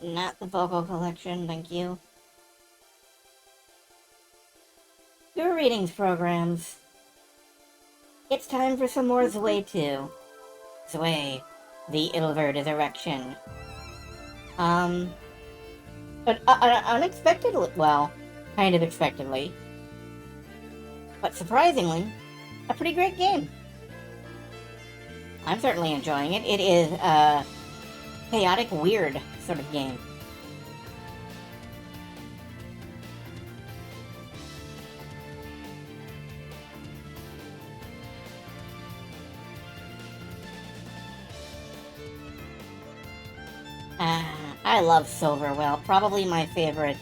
Not the vocal collection, thank you. Your readings programs. It's time for some more Zwei 2. Zwei, the Ilvard Insurrection. But unexpectedly, well, kind of expectedly, but surprisingly, a pretty great game. I'm certainly enjoying it. It is a chaotic, weird sort of game. I love Silverwell. Probably my favorite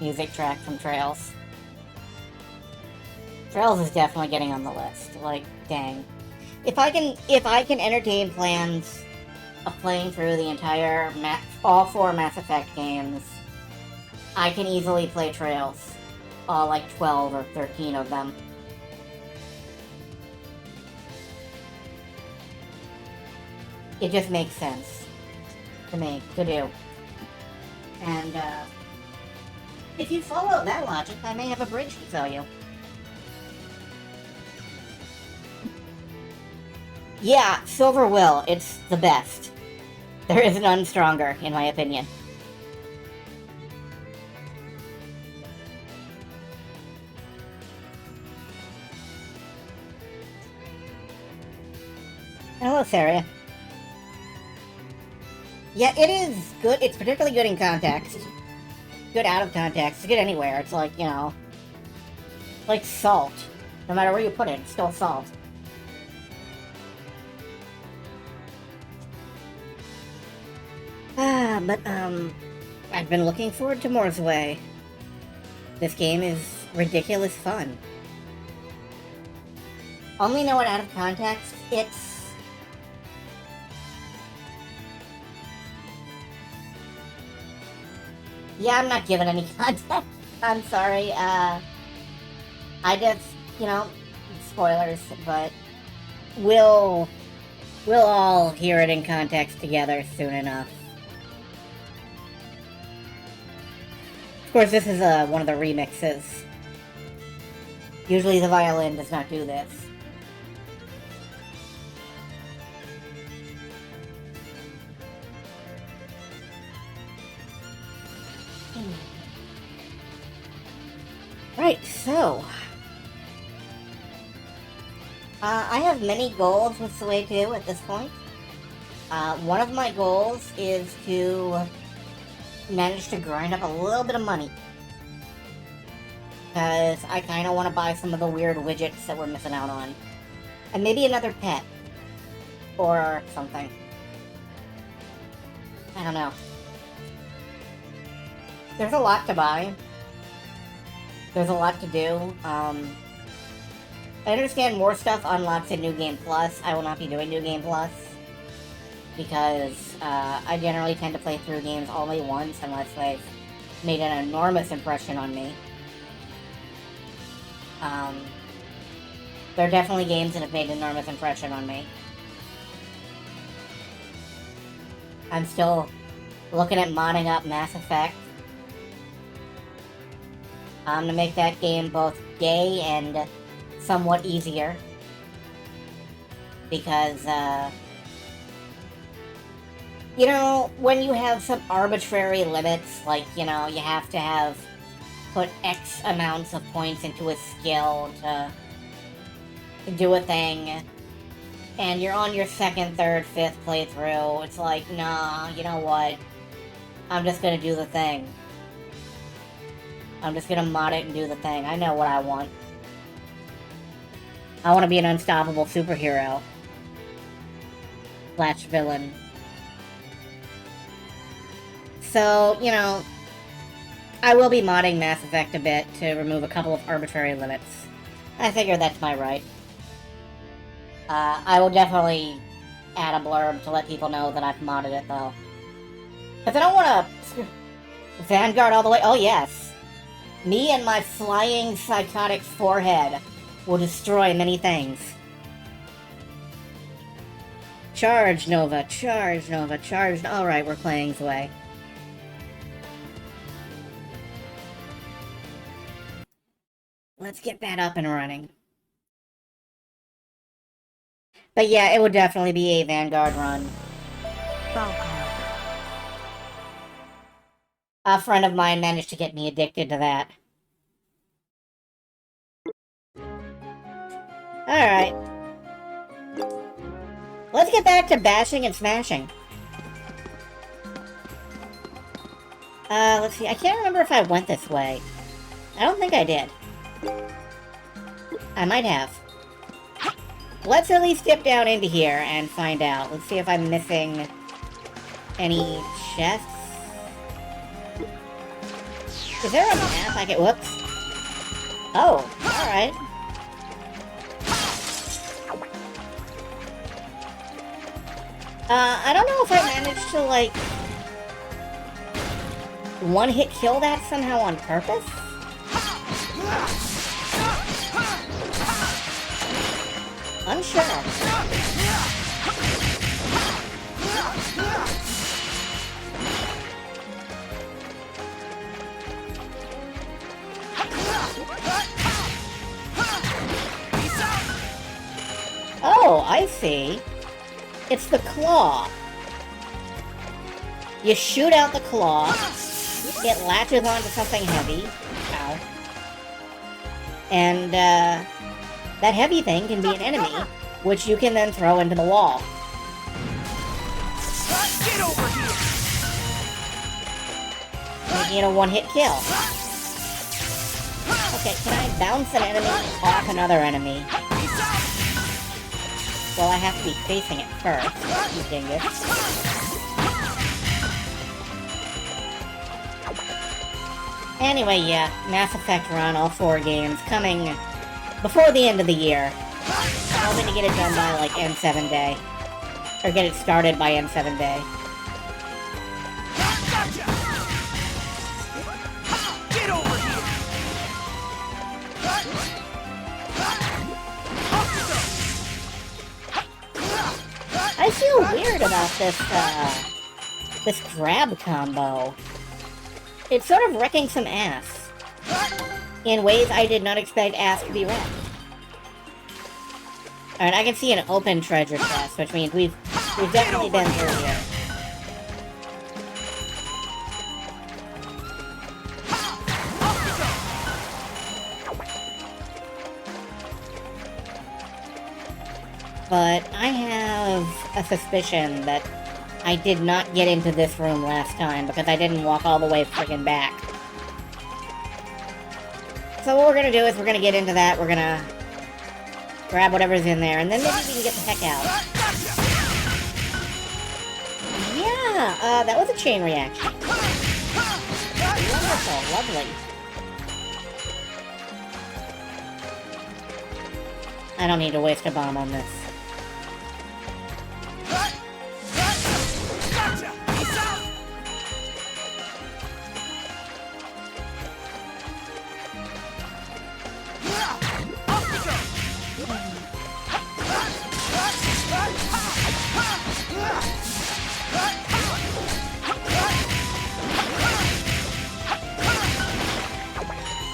music track from Trails. Trails is definitely getting on the list. Like, dang. If I can entertain plans of playing through the entire all 4 Mass Effect games, I can easily play Trails. All like 12 or 13 of them. It just makes sense to me to do. And if you follow that logic, I may have a bridge to sell you. Yeah, Silver Will. It's the best. There is none stronger, in my opinion. Hello, Sarah. Yeah, it is good. It's particularly good in context. Good out of context. It's good anywhere. It's like, you know, like salt. No matter where you put it, it's still salt. But I've been looking forward to more Zwei. This game is ridiculous fun. Only know it out of context. It's... Yeah, I'm not giving any context. I'm sorry, I just, you know, spoilers, but we'll all hear it in context together soon enough. Of course, this is one of the remixes. Usually the violin does not do this. Right, so... I have many goals with Zwei 2 at this point. One of my goals is to manage to grind up a little bit of money. Because I kind of want to buy some of the weird widgets that we're missing out on. And maybe another pet. Or something. I don't know. There's a lot to buy. There's a lot to do. I understand more stuff unlocks in New Game Plus. I will not be doing New Game Plus. Because I generally tend to play through games only once unless they've made an enormous impression on me. There are definitely games that have made an enormous impression on me. I'm still looking at modding up Mass Effect. To make that game both gay and somewhat easier. Because, you know, when you have some arbitrary limits, like, you know, you have to have put X amounts of points into a skill to do a thing, and you're on your 2nd, 3rd, 5th playthrough, it's like, nah, you know what? I'm just gonna do the thing. I'm just gonna mod it and do the thing. I know what I want. I want to be an unstoppable superhero. Slash villain. So, you know, I will be modding Mass Effect a bit to remove a couple of arbitrary limits. I figure that's my right. I will definitely add a blurb to let people know that I've modded it, though. Because I don't want to... Vanguard all the way... Oh, yes. Me and my flying psychotic forehead will destroy many things. Charge, Nova. Charge, Nova. Charge... Alright, we're playing Zwei. let's get that up and running. But yeah, it would definitely be a Vanguard run. A friend of mine managed to get me addicted to that. Alright. Let's get back to bashing and smashing. Let's see. I can't remember if I went this way. I don't think I did. I might have. Let's at least dip down into here and find out. Let's see if I'm missing any chests. Is there a map I can... Whoops. Oh, alright. I don't know if I managed to, like... one-hit kill that somehow on purpose? Unsure. Oh, I see. It's the claw. You shoot out the claw, it latches onto something heavy. Ow. And, that heavy thing can be an enemy, which you can then throw into the wall. Get over here! Making it a one-hit kill. Okay, can I bounce an enemy off another enemy? Well, I have to be facing it first, you dingus. Anyway, yeah, Mass Effect run, all 4 games, coming before the end of the year. I'm hoping to get it done by, like, N7 Day. Or get it started by N7 Day. Get over here! I feel weird about this grab combo. It's sort of wrecking some ass. In ways I did not expect ass to be wrecked. Alright, I can see an open treasure chest, which means we've definitely been through here. But I have a suspicion that I did not get into this room last time because I didn't walk all the way friggin' back. So what we're gonna do is we're gonna get into that, we're gonna grab whatever's in there, and then maybe we can get the heck out. Yeah, that was a chain reaction. Wonderful, lovely. I don't need to waste a bomb on this.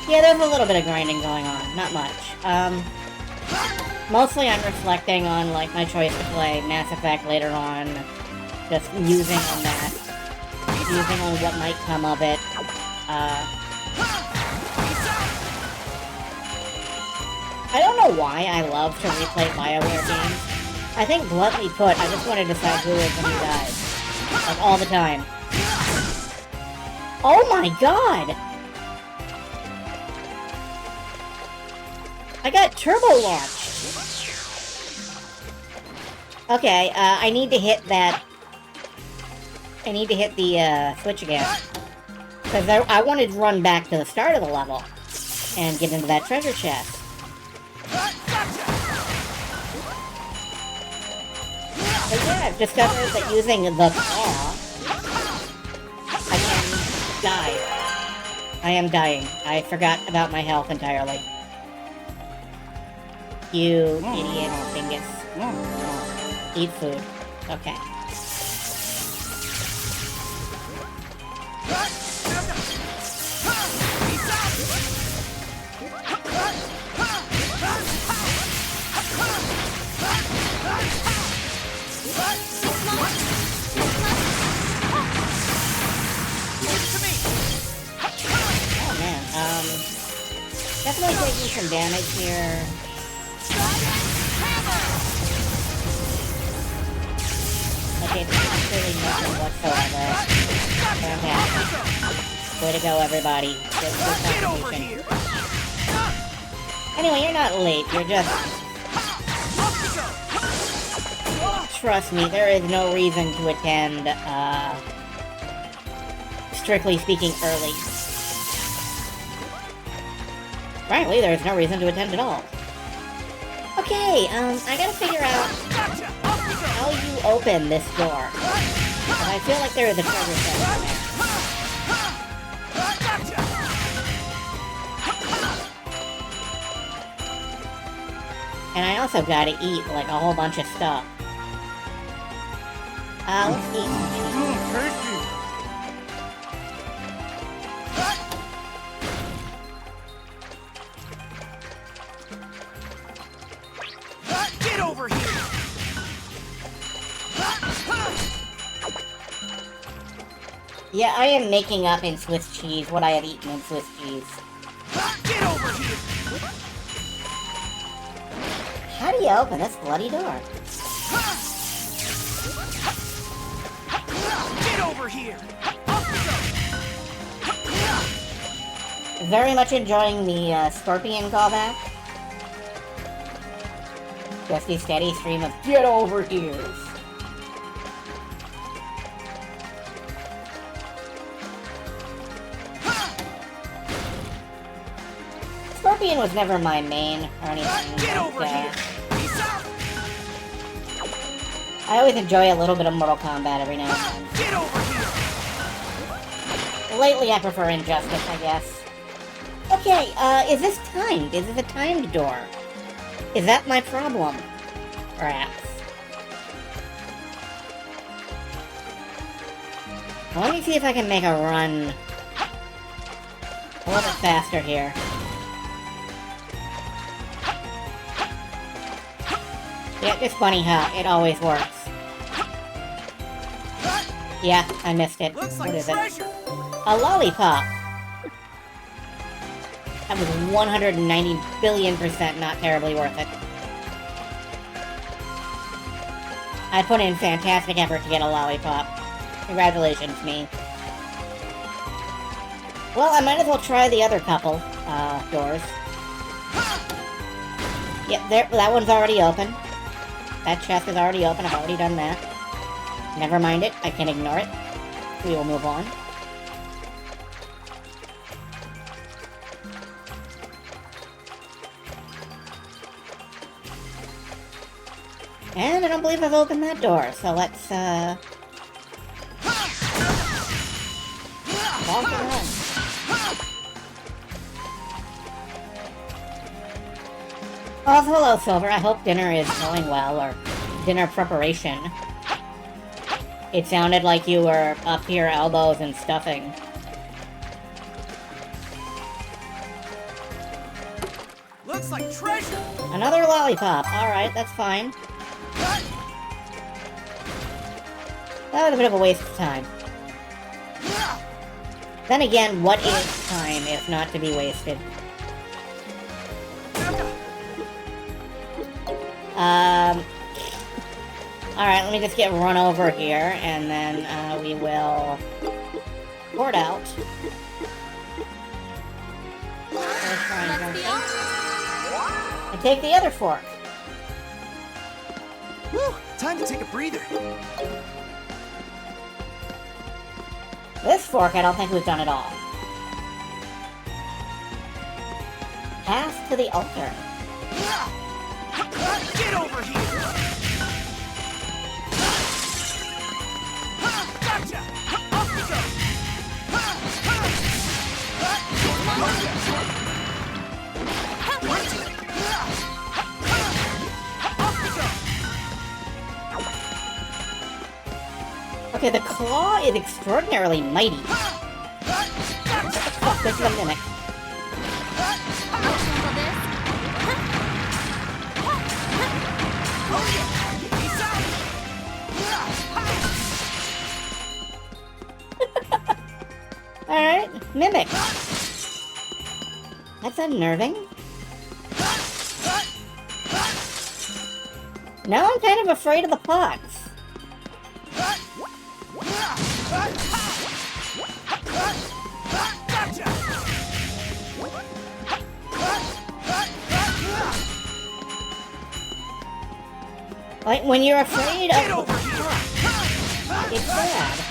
Yeah, there's a little bit of grinding going on, not much. Mostly I'm reflecting on, like, my choice to play Mass Effect later on, just musing on that, musing on what might come of it. I don't know why I love to replay BioWare games. I think, bluntly put, I just want to decide who lives and who dies. Like, all the time. Oh my god! I got turbo launched! Okay, I need to hit that... I need to hit the, switch again. Because I wanted to run back to the start of the level and get into that treasure chest. But yeah, I've discovered that using the claw, I can die. I am dying. I forgot about my health entirely. You idiot dingus. Eat food. Okay. Oh man, definitely taking some damage here. Okay, this is really nothing whatsoever. Fantastic. Way to go, everybody. Good contribution. Anyway, you're not late, you're just... Trust me, there is no reason to attend, strictly speaking, early. Frankly, there's no reason to attend at all. Okay, I gotta figure out how you open this door. But I feel like there is a treasure chest in there. And I also gotta eat, like, a whole bunch of stuff. Let's eat. Get over here! Yeah, I am making up in Swiss cheese what I have eaten in Swiss cheese. Get over here! How do you open this bloody door? Get over here! Very much enjoying the scorpion callback. Just a steady stream of get over here. Scorpion was never my main or anything. Get over here! I always enjoy a little bit of Mortal Kombat every now and then. Get over here! Lately, I prefer Injustice, I guess. Okay, is this timed? Is this a timed door? Is that my problem? Perhaps. Well, let me see if I can make a run a little bit faster here. Yeah, this bunny hop, it always works. Yeah, I missed it. Looks What like is treasure! it? A lollipop! That was 190 billion% not terribly worth it. I put in fantastic effort to get a lollipop. Congratulations, me. Well, I might as well try the other couple, doors. Yep, there, that one's already open. That chest is already open, I've already done that. Never mind it, I can ignore it. We will move on. And I don't believe I've opened that door, so let's, walk around. Oh, hello, Silver. I hope dinner is going well, or dinner preparation. It sounded like you were up to your elbows in stuffing. Looks like treasure! Another lollipop. Alright, that's fine. That was a bit of a waste of time. Then again, what is time if not to be wasted? Alright, let me just get run over here, and then, we will port out. And take the other fork. Whew, time to take a breather. This fork, I don't think we've done at all. Pass to the altar. Get over here! Gotcha! Off we go! Okay, the claw is extraordinarily mighty. Oh, this is a mimic. Mimic. That's unnerving. Now I'm kind of afraid of the pots. Like, when you're afraid of the pot, it's bad.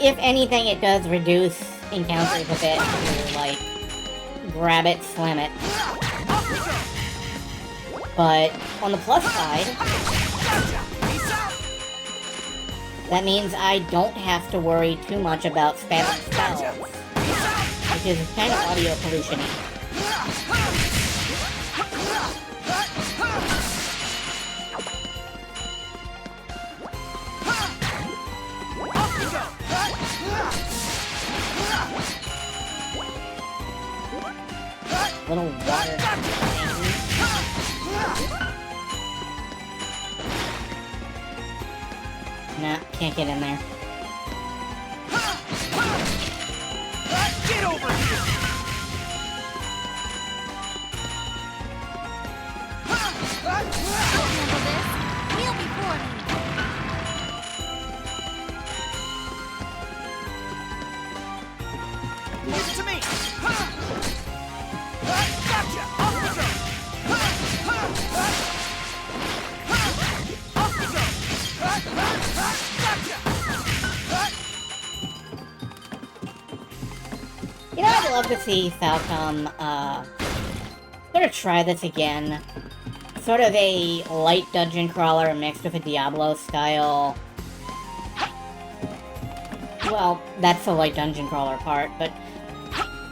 If anything, it does reduce encounters a bit to, like, grab it, slam it. But on the plus side, that means I don't have to worry too much about spamming spells, which is kind of audio pollution-y. Little water. Nah, can't get in there. Get over here! Kneel before me. Give it to me! Gotcha! Off we go! Off we go! Gotcha! You know, I'd love to see Falcom, sort of try this again. Sort of a light dungeon crawler mixed with a Diablo style. Well, that's the light dungeon crawler part, but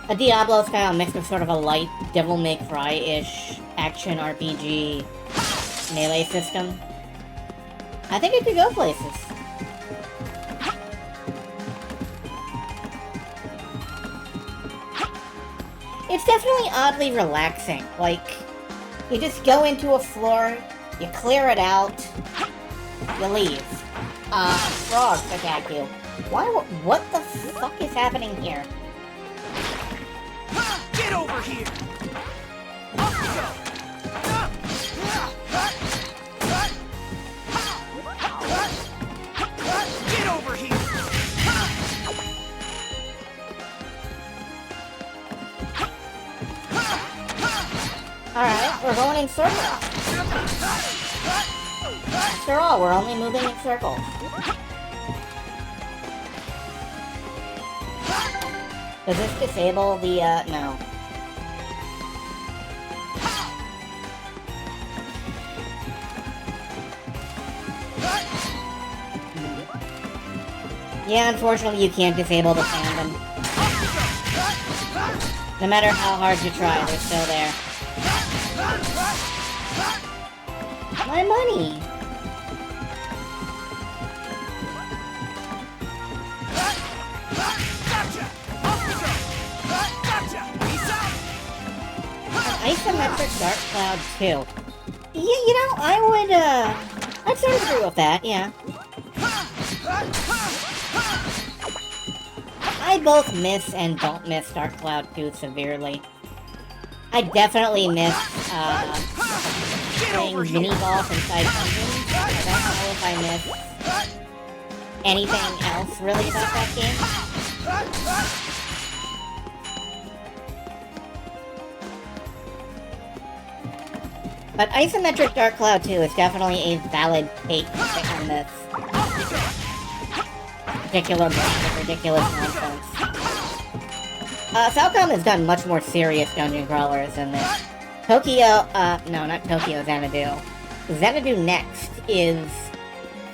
a Diablo style mixed with sort of a light Devil May Cry-ish action RPG melee system. I think it could go places. It's definitely oddly relaxing. Like, you just go into a floor, you clear it out, you leave. Frogs attack you. What the fuck is happening here? Get over here! Off we go! Get over here! Alright, we're going in circles. After all, we're only moving in circles. Does this disable the, no. Yeah, unfortunately you can't disable the fandom. No matter how hard you try, they're still there. My money! An isometric dark cloud too. Yeah, you know, I'd sort of agree with that, yeah. I both miss and don't miss Dark Cloud 2 severely. I definitely miss, playing mini-golf inside dungeons. I don't know if I miss anything else really about that game. But isometric Dark Cloud 2 is definitely a valid take on this particular brand of ridiculous nonsense. Falcom has done much more serious dungeon crawlers than this. Tokyo, no, not Tokyo, Xanadu. Xanadu Next is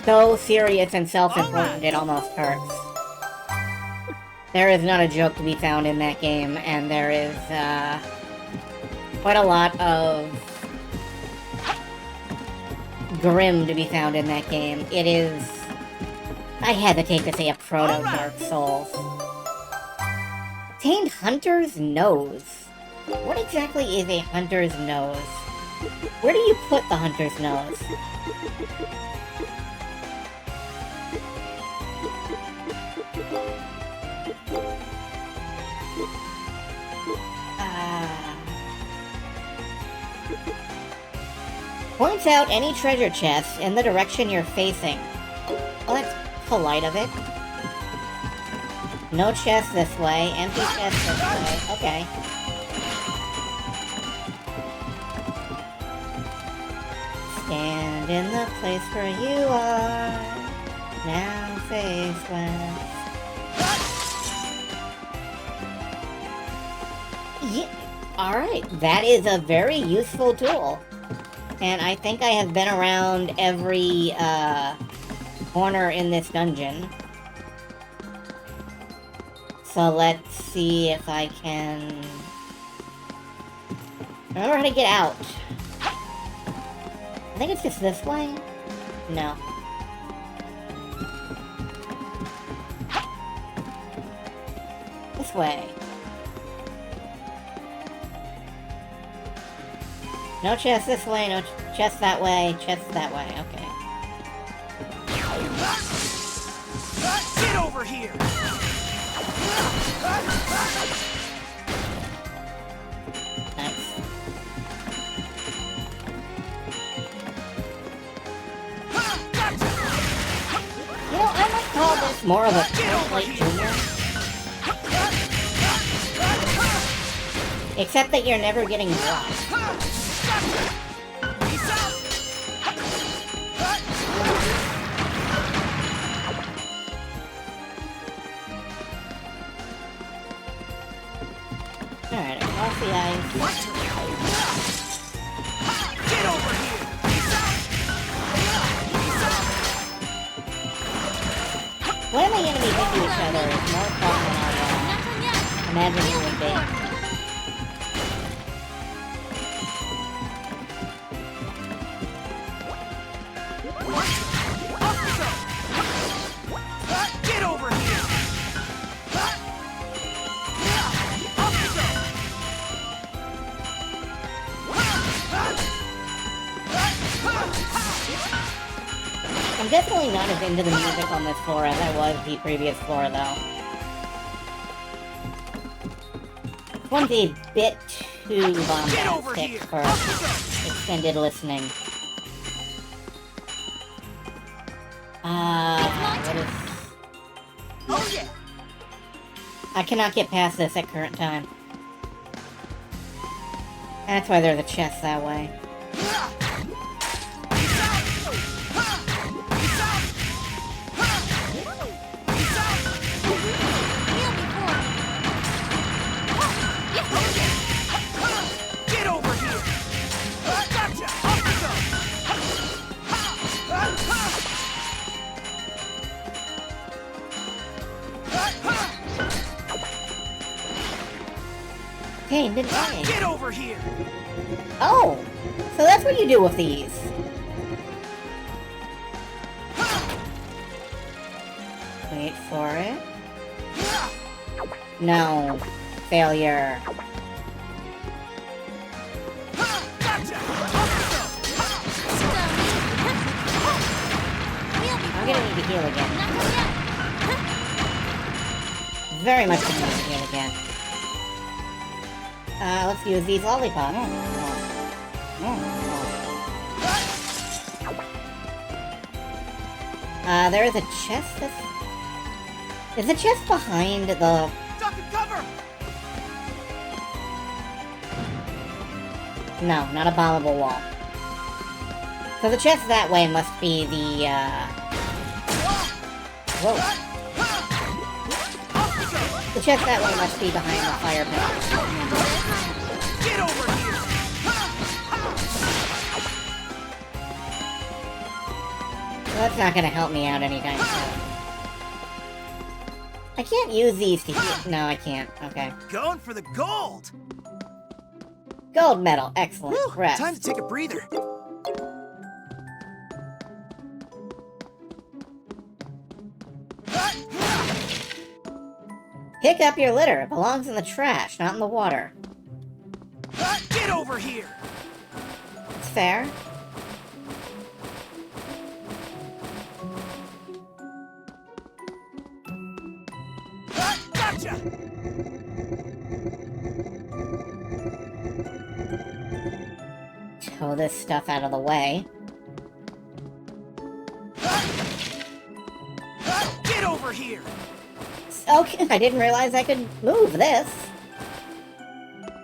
so serious and self-important it almost hurts. There is not a joke to be found in that game, and there is, quite a lot of grim to be found in that game. It is, I hesitate to say, a proto-Dark Souls. Obtained Hunter's Nose. What exactly is a Hunter's Nose? Where do you put the Hunter's Nose? Points out any treasure chests in the direction you're facing. Well, that's polite of it. No chest this way, empty chest this way. Okay. Stand in the place where you are. Now face west. Yeah. Alright, that is a very useful tool. And I think I have been around every corner in this dungeon. So let's see if I can remember how to get out. I think it's just this way? No. This way. No chest this way, no chest that way, chest that way, okay. Get over here! Nice. You know, I might call this more of a Twilight Junior. Except that you're never getting dropped. Alright, across the ice. Get over here! When the enemies hit each other is more fun than I imagine it would be. Get over here! I'm definitely not as into the music on this floor as I was the previous floor, though. This one's a bit too bombastic for extended listening. What is... Oh yeah! I cannot get past this at current time. That's why there's a chest that way. Get over here! Gotcha! Hey, didn't I? Get over here! Oh! So that's what you do with these. Wait for it. No. Failure. I'm gonna need to heal again. Very much gonna need to heal again. Let's use these lollipops. There is a chest that's... Is the chest behind the... Duck and cover! No, not a bombable wall. So the chest that way must be the, Whoa. The chest that way must be behind the fire pit. Get over here! So that's not gonna help me out anytime soon. I can't use these to heal. No, I can't. Okay. Going for the gold! Gold medal. Excellent. Whew, Rest. time to take a breather. Pick up your litter. It belongs in the trash, not in the water. Get over here! It's fair. Gotcha! Tow this stuff out of the way. Get over here! Okay, I didn't realize I could move this.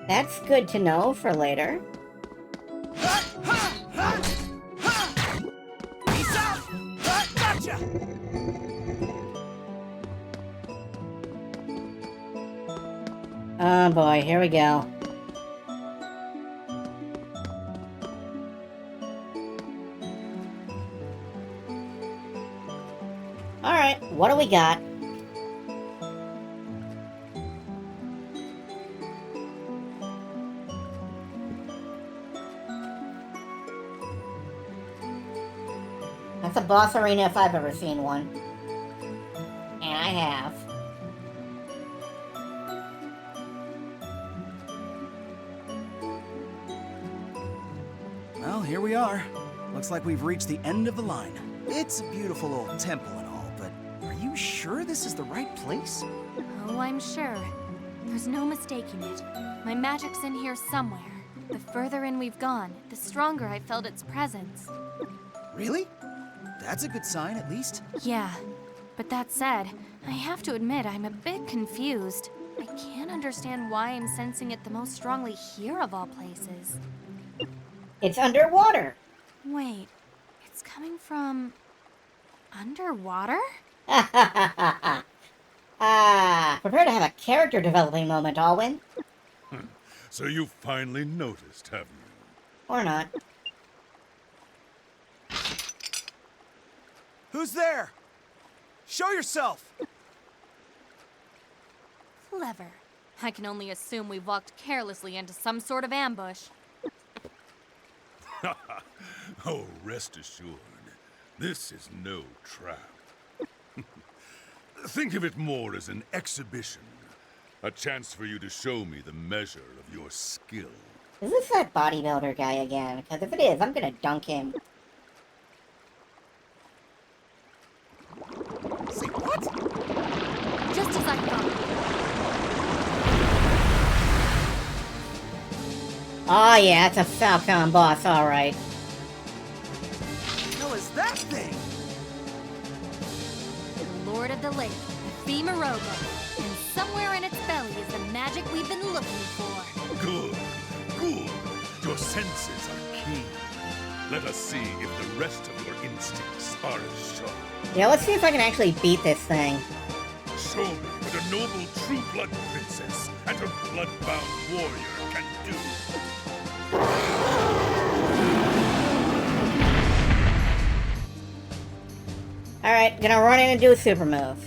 That's good to know for later. Peace out! Gotcha! Oh boy, here we go. Alright, what do we got? That's a boss arena if I've ever seen one. And I have. Well, here we are. Looks like we've reached the end of the line. It's a beautiful old temple and all, but are you sure this is the right place? Oh, I'm sure. There's no mistaking it. My magic's in here somewhere. The further in we've gone, the stronger I felt its presence. Really? That's a good sign, at least. Yeah, but that said, I have to admit I'm a bit confused. I can't understand why I'm sensing it the most strongly here of all places. It's underwater! Wait, it's coming from... underwater? Prepare to have a character developing moment, Alwyn. So you finally noticed, have you? Or not. Who's there? Show yourself! Clever. I can only assume we walked carelessly into some sort of ambush. Oh, rest assured, this is no trap. Think of it more as an exhibition. A chance for you to show me the measure of your skill. Is this that bodybuilder guy again? Because if it is, I'm gonna dunk him. Say what? Just as I thought. Oh yeah, it's a Falcon boss, alright. What the hell is that thing? The Lord of the Lake, the Femoroga. And somewhere in its belly is the magic we've been looking for. Good, good. Your senses are keen. Let us see if the rest of your instincts are as sharp. Yeah, let's see if I can actually beat this thing. Show me what a noble true blood princess and her blood-bound warrior can do. Alright, gonna run in and do a super move.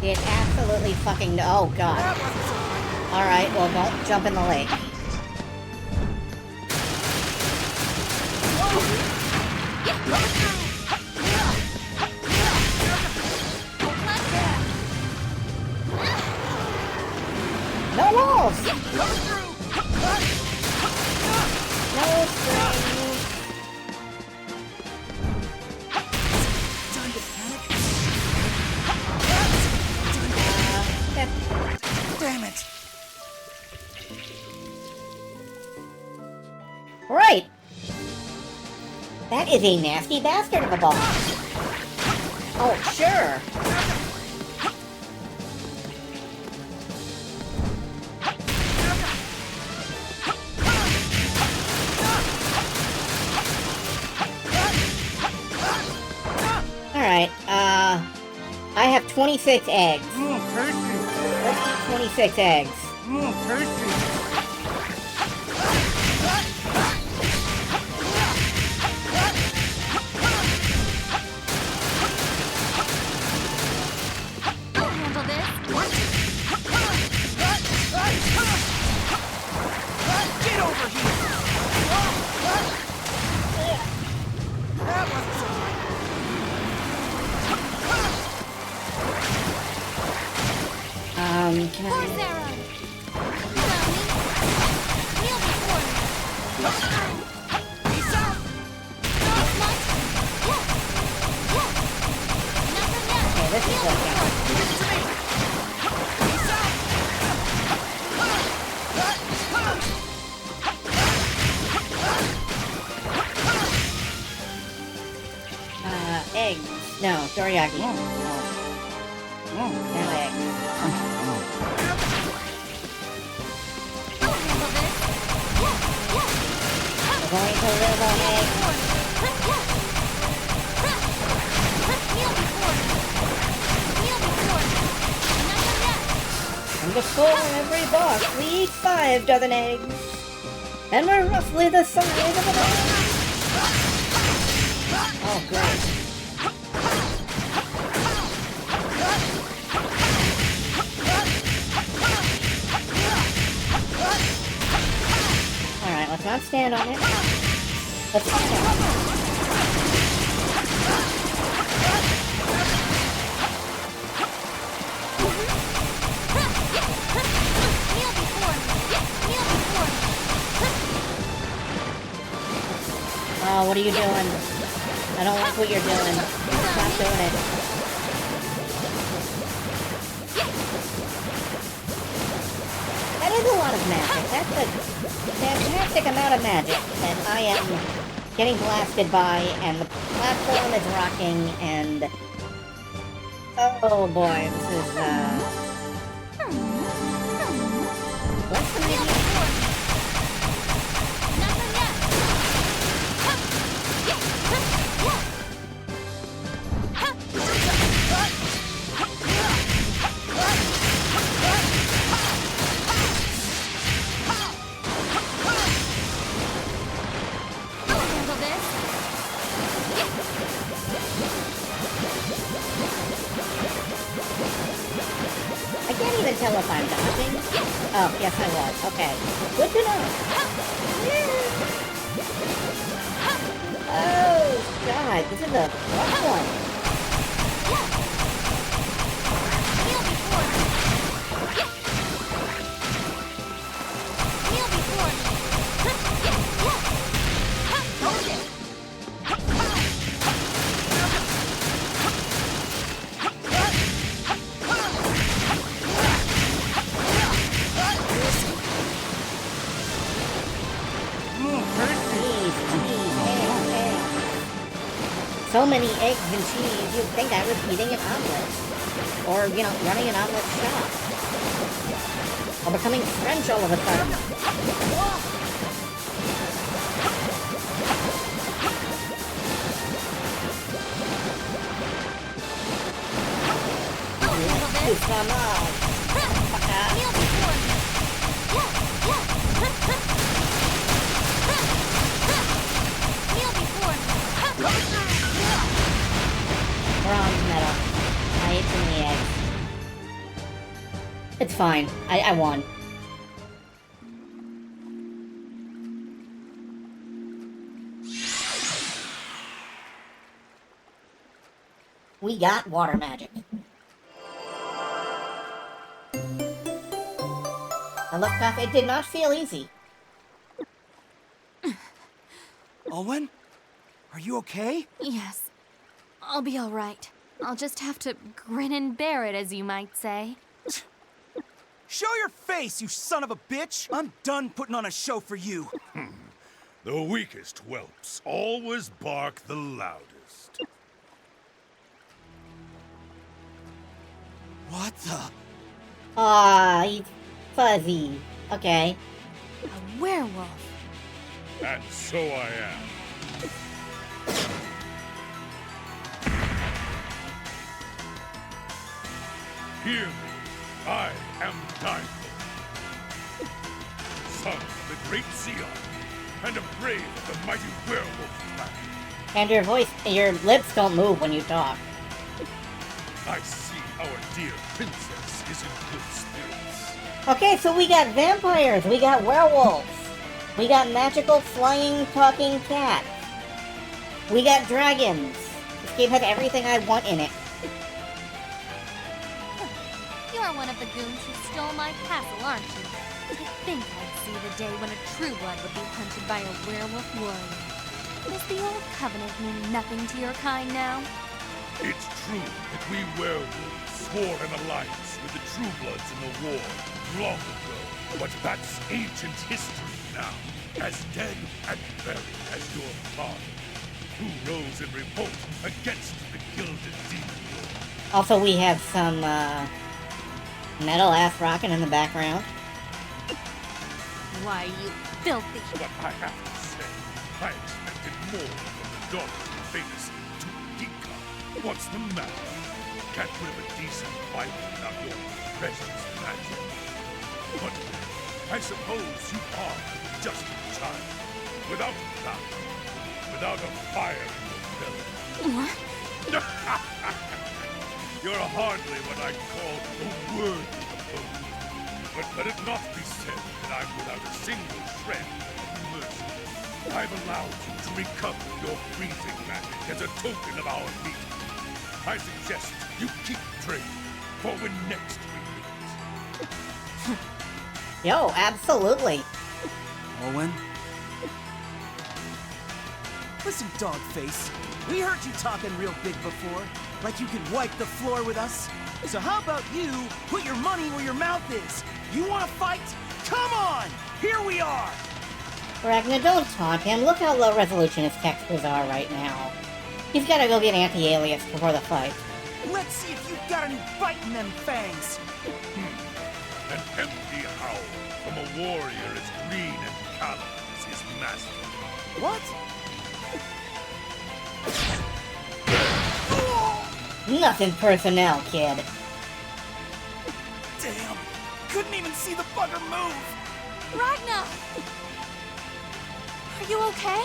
It absolutely fucking... Oh, God. Alright, well, don't jump in the lake. No walls! No strings! Time to panic. Damn it! Right! That is a nasty bastard of a boss. Oh, sure. Alright, I have 26 eggs. Let's do 26 eggs. I'll handle this. Get over here! That wasn't so hard. Can Force I... arrow! Kneel before me! Peace out! Nothing yet! Okay, this is working. Give it to me! Peace out! Eggs. No, dorayaki. Oh. Now eggs. I'll handle this! We're going to live on eggs. Kneel before me! Kneel before me! Nothing yet! And before every boss, we eat 5 dozen eggs. And we're roughly the size of a dog. Oh, great. Alright, let's not stand on it. Let's stand on it. Kneel before me! Kneel before me! Oh, what are you doing? I don't like what you're doing. Stop doing it. That is a lot of magic. That's a fantastic amount of magic that I am getting blasted by, and the platform is rocking, and... Oh boy, this is, What's the Kneel name? before me! Nothing yet! I'll handle this! I can't even tell if I'm dodging. Oh, yes I was. Okay. Good to know. Oh, God, this is a rough one. Kneel before me! Kneel before me! Hold it! Cheese, eggs, eggs. So many eggs and cheese, you'd think I was eating an omelet. Or, you know, running an omelet shop. Or becoming French all of a sudden. I'll handle this! Come on. Kneel before me! Kneel before me! Bronze medal. I ate too many eggs. It's fine. I won. We got water magic. Now look, Puff, it did not feel easy. Olwen? Are you okay? Yes, I'll be all right. I'll just have to grin and bear it, as you might say. Show your face, you son of a bitch! I'm done putting on a show for you. The weakest whelps always bark the loudest. What the? Aw, he's fuzzy. Okay. A werewolf. And so I am. Hear me. I am Dynamo, son of the great Zeon, and a brave of the mighty werewolf clan. And your lips don't move when you talk. I see our dear princess is in good spirits. Okay, so we got vampires, we got werewolves, we got magical flying talking cats, we got dragons. This game has everything I want in it. You're one of the goons who stole my castle, aren't you? I think I'd see the day when a true blood would be hunted by a werewolf warrior. Does the old covenant mean nothing to your kind now? It's true that we werewolves swore an alliance with the True Bloods in the war long ago, but that's ancient history now, as dead and buried as your father, who rose in revolt against the Gilded Demon Lord. Also, we have some metal ass rocking in the background. Why, you filthy... But I have to say, I expected more from the daughter of the famous Tutika. What's the matter? Can't put up a decent fight without your precious magic. But I suppose you are just a child, without power, without a fire in your belly. What? You're hardly what I'd call a worthy opponent. But let it not be said that I'm without a single shred of mercy. I've allowed you to recover your freezing magic as a token of our meeting. I suggest you keep training for when next we meet. Yo, absolutely. Owen? Listen, Dogface. We heard you talking real big before. Like you could wipe the floor with us. So how about you put your money where your mouth is? You want to fight? Come on! Here we are! Ragnar, don't taunt him. Look how low resolution his textures are right now. He's gotta go get anti-alias before the fight. Let's see if you've got any bite in them fangs. An empty howl from a warrior as green and callow as his master. What? Nothing personnel, kid. Damn! Couldn't even see the bugger move! Ragnar! Are you okay?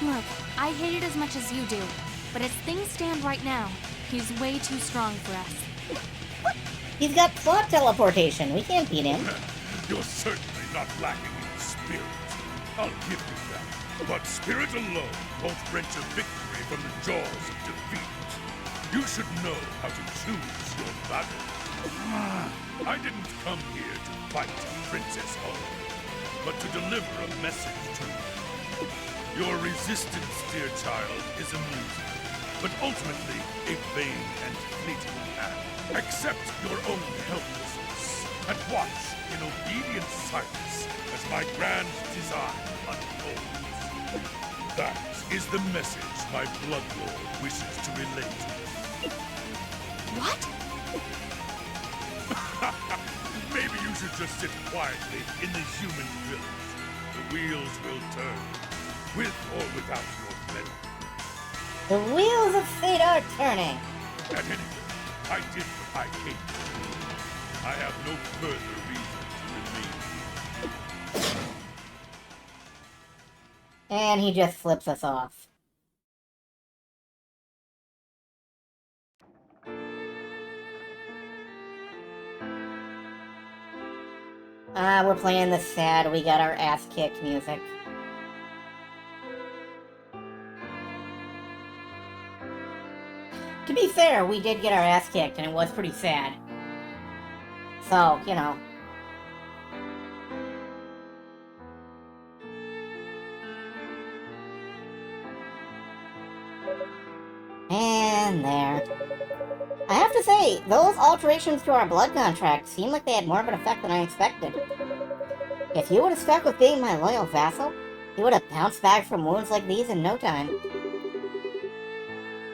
Look, I hate it as much as you do, but as things stand right now, he's way too strong for us. He's got plot teleportation. We can't beat him. You're certainly not lacking in spirit. I'll give you that. But spirit alone won't wrench a victory from the jaws of defeat. You should know how to choose your battle. I didn't come here to fight Princess Home, but to deliver a message to you. Your resistance, dear child, is amusing, but ultimately a vain and fleeting act. Accept your own helplessness and watch in obedient silence as my grand design unfolds. That is the message my Blood Lord wishes to relay to you. What? Maybe you should just sit quietly in the human village. The wheels will turn, with or without your meddle. The wheels of fate are turning. At any rate, I did what I came to do. I have no further reason to remain. And he just flips us off. We're playing the sad, we got our ass kicked music. To be fair, we did get our ass kicked, and it was pretty sad. So, you know. And there. I have to say, those alterations to our blood contract seem like they had more of an effect than I expected. If you would have stuck with being my loyal vassal, he would have bounced back from wounds like these in no time.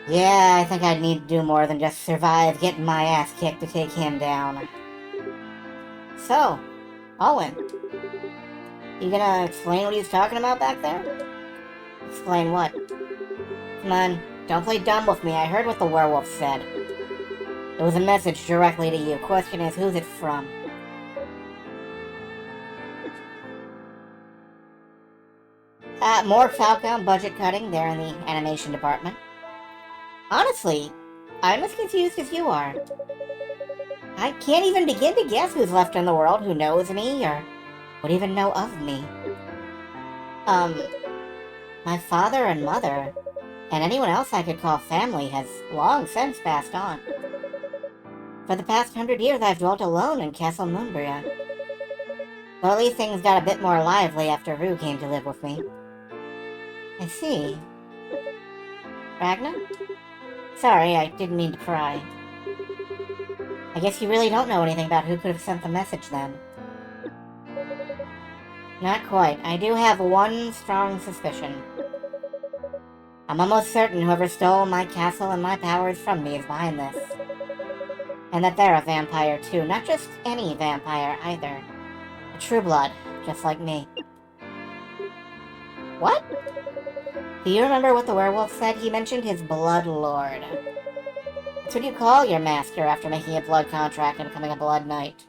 Yeah, I think I'd need to do more than just survive getting my ass kicked to take him down. So, Owen, you gonna explain what he's talking about back there? Explain what? Come on, don't play dumb with me. I heard what the werewolf said. It was a message directly to you. Question is, who's it from? More Falcon budget cutting there in the animation department. Honestly, I'm as confused as you are. I can't even begin to guess who's left in the world who knows me or would even know of me. My father and mother, and anyone else I could call family, has long since passed on. For the past 100 years, I've dwelt alone in Castle Moonbria. Well, at least things got a bit more lively after Rue came to live with me. I see. Ragnar? Sorry, I didn't mean to pry. I guess you really don't know anything about who could have sent the message then. Not quite. I do have one strong suspicion. I'm almost certain whoever stole my castle and my powers from me is behind this. And that they're a vampire too. Not just any vampire either. A true blood, just like me. What? Do you remember what the werewolf said? He mentioned his blood lord. That's what you call your master after making a blood contract and becoming a blood knight.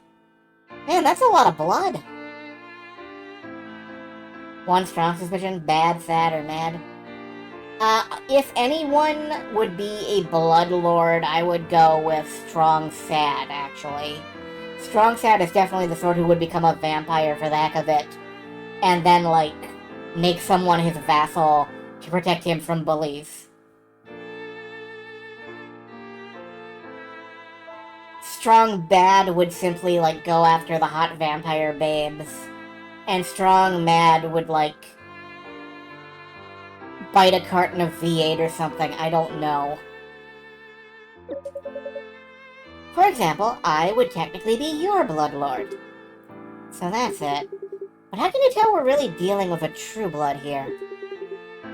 Man, that's a lot of blood. One strong suspicion, bad, sad, or mad. If anyone would be a blood lord, I would go with strong, sad, actually. Strong, sad is definitely the sort who would become a vampire for the heck of it. And then, like, make someone his vassal to protect him from bullies. Strong bad would simply, like, go after the hot vampire babes. And strong mad would, like, bite a carton of V8 or something. I don't know. For example, I would technically be your blood lord. So that's it. But how can you tell we're really dealing with a true blood here?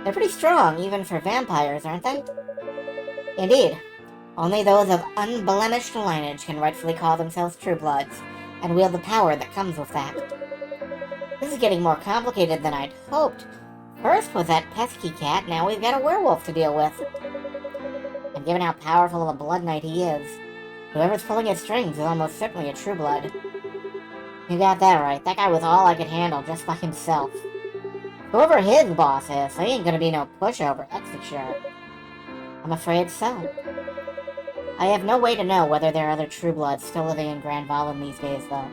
They're pretty strong, even for vampires, aren't they? Indeed. Only those of unblemished lineage can rightfully call themselves true bloods, and wield the power that comes with that. This is getting more complicated than I'd hoped. First was that pesky cat, now we've got a werewolf to deal with. And given how powerful of a blood knight he is, whoever's pulling his strings is almost certainly a true blood. You got that right. That guy was all I could handle just by himself. Whoever his boss is, he ain't gonna be no pushover, that's for sure. I'm afraid so. I have no way to know whether there are other true bloods still living in Grand Valen these days, though.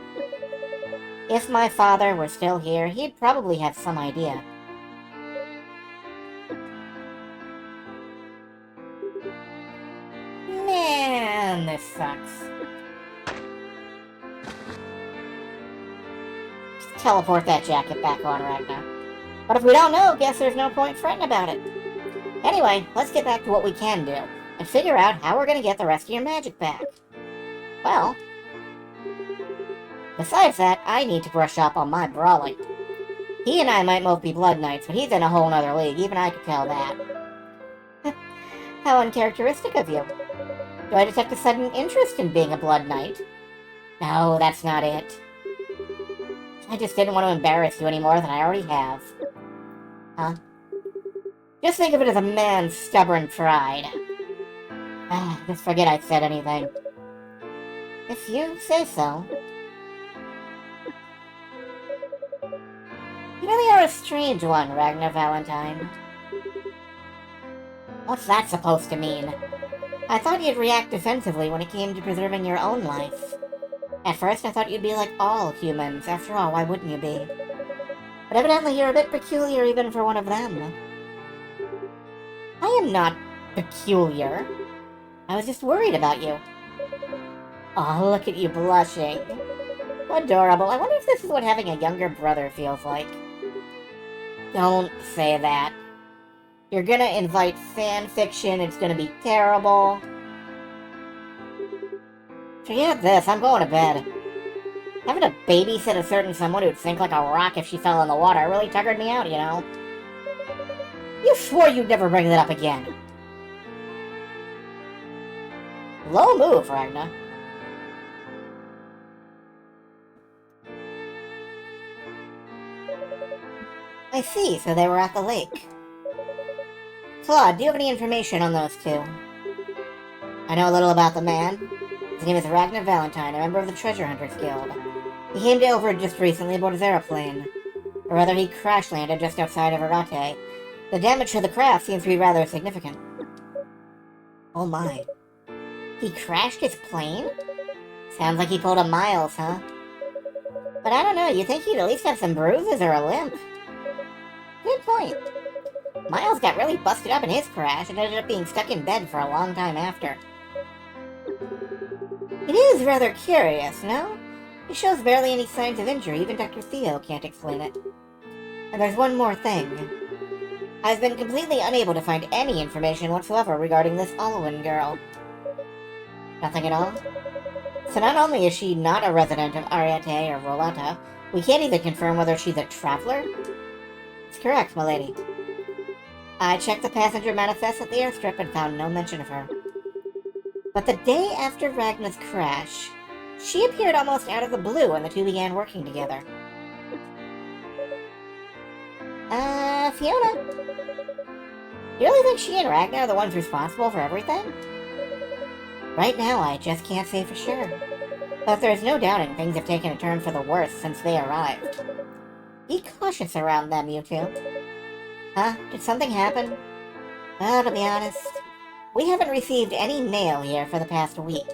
If my father were still here, he'd probably have some idea. Man, this sucks. Just teleport that jacket back on right now. But if we don't know, guess there's no point fretting about it. Anyway, let's get back to what we can do, and figure out how we're gonna get the rest of your magic back. Well, besides that, I need to brush up on my brawling. He and I might both be blood knights, but he's in a whole nother league, even I could tell that. How uncharacteristic of you. Do I detect a sudden interest in being a blood knight? No, that's not it. I just didn't want to embarrass you any more than I already have. Huh? Just think of it as a man's stubborn pride. Just forget I said anything. If you say so. You really are a strange one, Ragnar Valentine. What's that supposed to mean? I thought you'd react defensively when it came to preserving your own life. At first, I thought you'd be like all humans. After all, why wouldn't you be? But evidently you're a bit peculiar even for one of them. I am not peculiar. I was just worried about you. Oh, look at you blushing. Adorable. I wonder if this is what having a younger brother feels like. Don't say that. You're gonna invite fan fiction, it's gonna be terrible. Forget this, I'm going to bed. Having to babysit a certain someone who'd sink like a rock if she fell in the water really tuckered me out, you know? You swore you'd never bring that up again. Low move, Ragnar. I see, so they were at the lake. Claude, do you have any information on those two? I know a little about the man. His name is Ragnar Valentine, a member of the Treasure Hunters Guild. He came to Ilvard just recently aboard his aeroplane. Or rather, he crash-landed just outside of Arate. The damage to the craft seems to be rather significant. Oh my. He crashed his plane? Sounds like he pulled a Miles, huh? But I don't know, you think he'd at least have some bruises or a limp? Good point. Miles got really busted up in his crash and ended up being stuck in bed for a long time after. It is rather curious, no? He shows barely any signs of injury, even Dr. Theo can't explain it. And there's one more thing. I've been completely unable to find any information whatsoever regarding this Alwyn girl. Nothing at all? So not only is she not a resident of Ariete or Rolata, we can't even confirm whether she's a traveler? It's correct, milady. I checked the passenger manifest at the airstrip and found no mention of her. But the day after Ragna's crash, she appeared almost out of the blue and the two began working together. Fiona? You really think she and Ragna are the ones responsible for everything? Right now, I just can't say for sure. But there's no doubting things have taken a turn for the worse since they arrived. Be cautious around them, you two. Huh? Did something happen? Well, to be honest, we haven't received any mail here for the past week.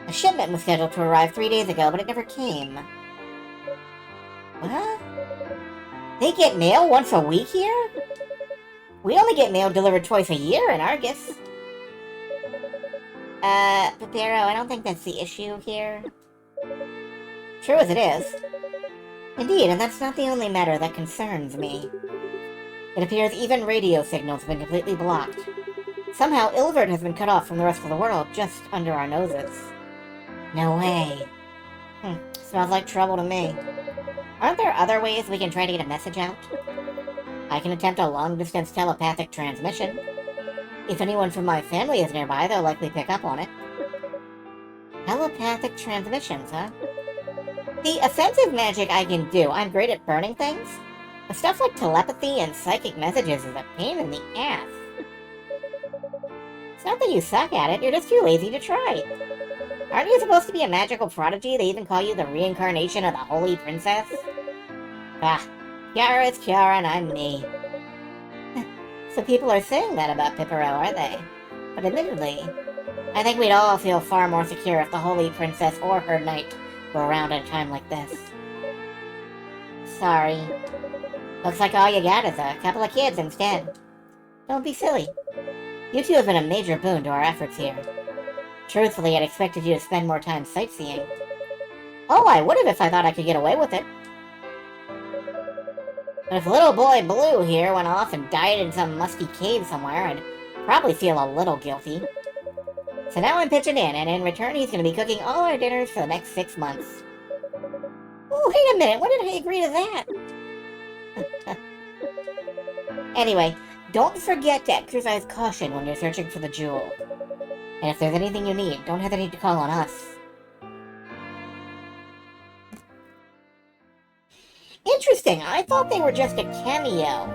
A shipment was scheduled to arrive 3 days ago, but it never came. What? They get mail once a week here? We only get mail delivered twice a year in Argus. Papiro, I don't think that's the issue here. True as it is. Indeed, and that's not the only matter that concerns me. It appears even radio signals have been completely blocked. Somehow, Ilvard has been cut off from the rest of the world just under our noses. No way. Smells like trouble to me. Aren't there other ways we can try to get a message out? I can attempt a long-distance telepathic transmission. If anyone from my family is nearby, they'll likely pick up on it. Telepathic transmissions, huh? The offensive magic I can do, I'm great at burning things. But stuff like telepathy and psychic messages is a pain in the ass. It's not that you suck at it, you're just too lazy to try. Aren't you supposed to be a magical prodigy? They even call you the reincarnation of the Holy Princess? Ah, Kiara is Kiara and I'm me. So people are saying that about Pipero, are they? But admittedly, I think we'd all feel far more secure if the Holy Princess or her knight were around at a time like this. Sorry. Looks like all you got is a couple of kids instead. Don't be silly. You two have been a major boon to our efforts here. Truthfully, I'd expected you to spend more time sightseeing. Oh, I would have if I thought I could get away with it. But if little boy Blue here went off and died in some musty cave somewhere, I'd probably feel a little guilty. So now I'm pitching in, and in return he's going to be cooking all our dinners for the next 6 months. Oh, wait a minute, when did I agree to that? Anyway, don't forget to exercise caution when you're searching for the jewel. And if there's anything you need, don't hesitate to call on us. Interesting, I thought they were just a cameo.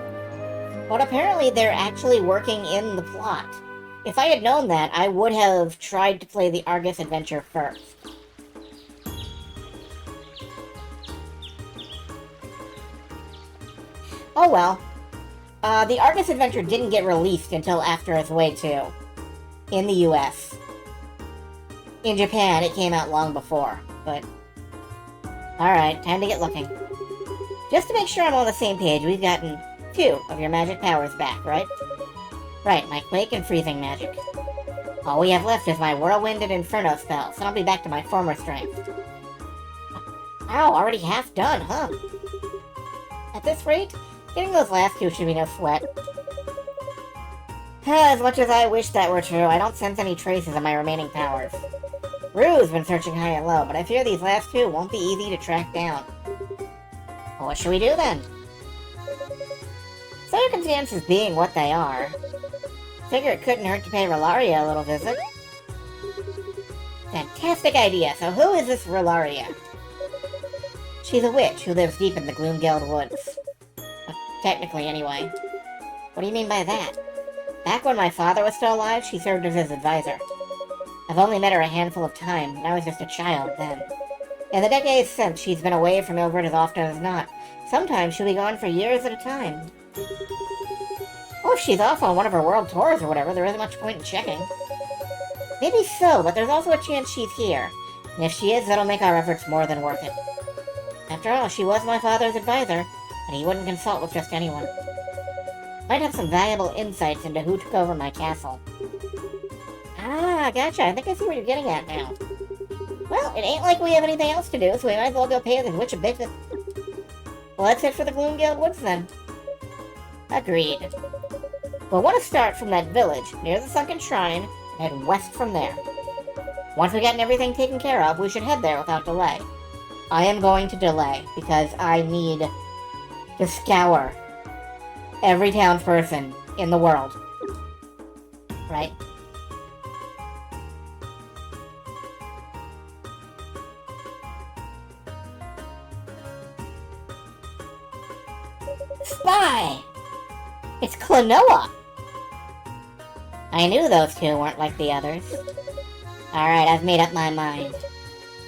But apparently they're actually working in the plot. If I had known that, I would have tried to play the Argus adventure first. Oh well. The Argus adventure didn't get released until after Zwei 2. In the US. In Japan, it came out long before, but... Alright, time to get looking. Just to make sure I'm on the same page, we've gotten 2 of your magic powers back, right? Right, my Quake and Freezing magic. All we have left is my Whirlwind and Inferno spells, and I'll be back to my former strength. Wow, already half done, huh? At this rate, getting those last 2 should be no sweat. As much as I wish that were true, I don't sense any traces of my remaining powers. Rue's been searching high and low, but I fear these last 2 won't be easy to track down. Well, what should we do then? Circumstances being what they are, figure it couldn't hurt to pay Relaria a little visit. Fantastic idea, so who is this Relaria? She's a witch who lives deep in the Gloomgeld woods. Technically, anyway. What do you mean by that? Back when my father was still alive, she served as his advisor. I've only met her a handful of times, and I was just a child then. In the decades since, she's been away from Ilvard as often as not. Sometimes she'll be gone for years at a time. Oh, if she's off on one of her world tours or whatever, there isn't much point in checking. Maybe so, but there's also a chance she's here. And if she is, that'll make our efforts more than worth it. After all, she was my father's advisor, and he wouldn't consult with just anyone. Might have some valuable insights into who took over my castle. Ah, gotcha. I think I see what you're getting at now. Well, it ain't like we have anything else to do, so we might as well go pay this witch a visit. Well, that's it for the Gloom Guild Woods, then. Agreed. We'll want to start from that village, near the sunken shrine, and head west from there. Once we've gotten everything taken care of, we should head there without delay. I am going to delay, because I need to scour every townsperson in the world. Right? Spy! It's Klonoa! I knew those two weren't like the others. Alright, I've made up my mind.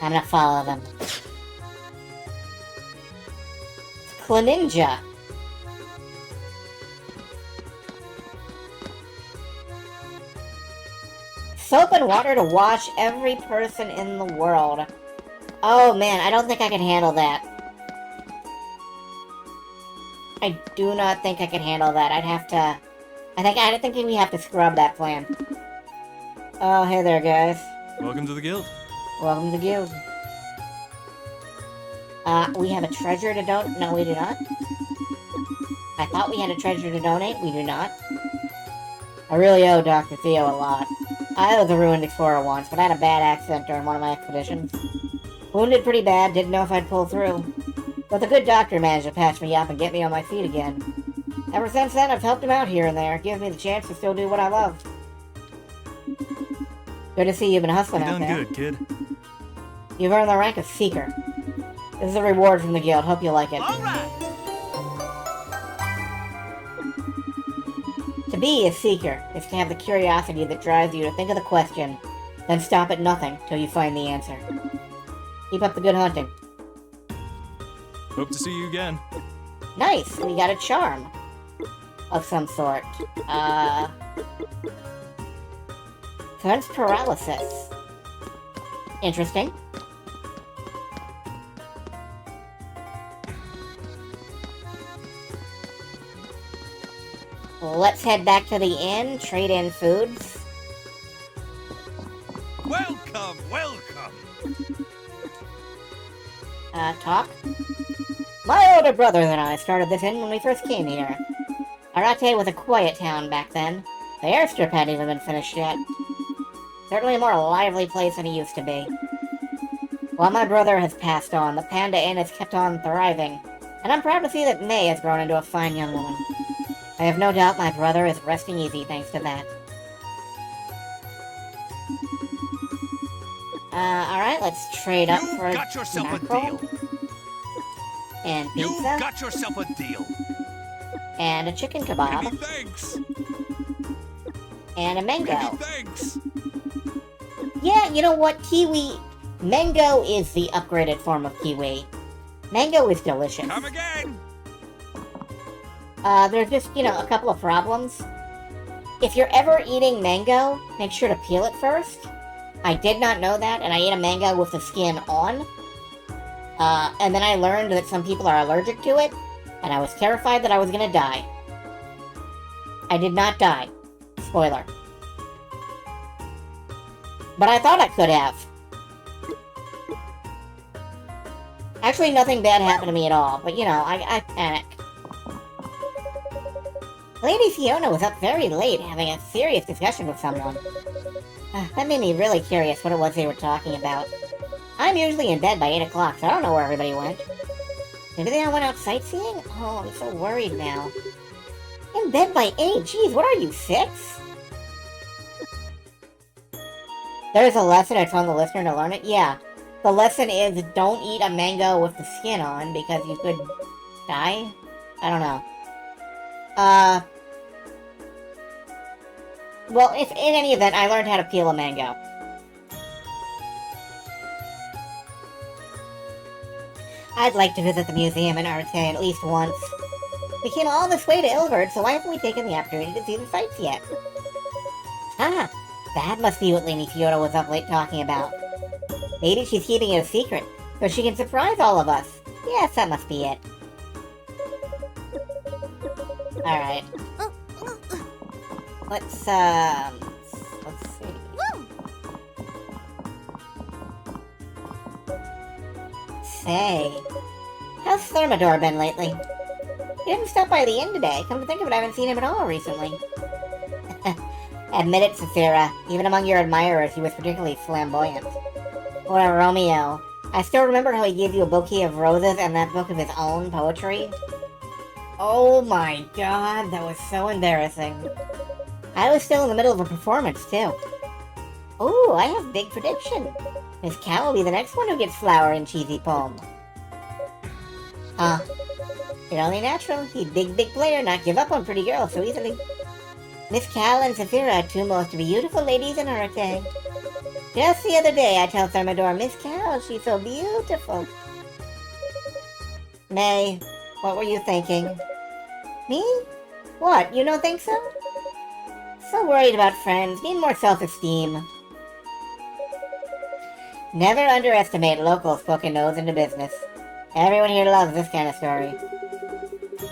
I'm gonna follow them. Kloninja! Soap and water to wash every person in the world. Oh man, I don't think I can handle that. I do not think I can handle that. I'd have to... I think we have to scrub that plan. Oh, hey there, guys. Welcome to the guild. Welcome to the guild. We have a treasure to donate. No, we do not. I thought we had a treasure to donate. We do not. I really owe Dr. Theo a lot. I was a ruined explorer once, but I had a bad accident during one of my expeditions. Wounded pretty bad, didn't know if I'd pull through. But the good doctor managed to patch me up and get me on my feet again. Ever since then, I've helped him out here and there. It gives me the chance to still do what I love. Good to see you've been hustling out there. You're done good, kid. You've earned the rank of Seeker. This is a reward from the guild. Hope you like it. All right. To be a Seeker is to have the curiosity that drives you to think of the question, then stop at nothing till you find the answer. Keep up the good hunting. Hope to see you again. Nice! We got a charm. Of some sort. Prevents paralysis. Interesting. Let's head back to the inn, trade in foods. Welcome, welcome! Talk? My older brother and I started this inn when we first came here. Arate was a quiet town back then. The airstrip hadn't even been finished yet. Certainly a more lively place than it used to be. While my brother has passed on, the Panda Inn has kept on thriving, and I'm proud to see that May has grown into a fine young woman. I have no doubt my brother is resting easy thanks to that. Alright, let's trade up for You've got yourself a mackerel. deal. And pizza. You've got yourself a deal. And a chicken kebab. Thanks! And a mango. Thanks! Yeah, you know what? Kiwi... Mango is the upgraded form of kiwi. Mango is delicious. Come again! There's just, a couple of problems. If you're ever eating mango, make sure to peel it first. I did not know that, and I ate a mango with the skin on. And then I learned that some people are allergic to it, and I was terrified that I was gonna die. I did not die. Spoiler. But I thought I could have. Actually, nothing bad happened to me at all, but I panic. Lady Fiona was up very late having a serious discussion with someone. That made me really curious what it was they were talking about. I'm usually in bed by 8 o'clock, so I don't know where everybody went. Maybe they all went out sightseeing? Oh, I'm so worried now. In bed by 8? Jeez, what are you, 6? There's a lesson, I told the listener to learn it? Yeah. The lesson is don't eat a mango with the skin on, because you could die? I don't know. Well, if in any event, I learned how to peel a mango. I'd like to visit the museum in Arte at least once. We came all this way to Ilvard, so why haven't we taken the opportunity to see the sights yet? Ah, that must be what Lady Fiona was up late talking about. Maybe she's keeping it a secret, so she can surprise all of us. Yes, that must be it. Alright. Let's see. Say, how's Thermidor been lately? He didn't stop by the inn today. Come to think of it, I haven't seen him at all recently. Admit it, Saphira. Even among your admirers, he was particularly flamboyant. What a Romeo. I still remember how he gave you a bouquet of roses and that book of his own poetry. Oh my god, that was so embarrassing. I was still in the middle of a performance, too. Ooh, I have a big prediction. Miss Cal will be the next one who gets flower and cheesy poem. Huh. It's only natural. He'd big player, not give up on pretty girls so easily. Miss Cal and Saphira are two most beautiful ladies in Arate. Just the other day, I tell Thermidor, Miss Cal, she's so beautiful. May, what were you thinking? Me? What, you don't think so? So worried about friends, need more self-esteem. Never underestimate locals poking nose into business. Everyone here loves this kind of story.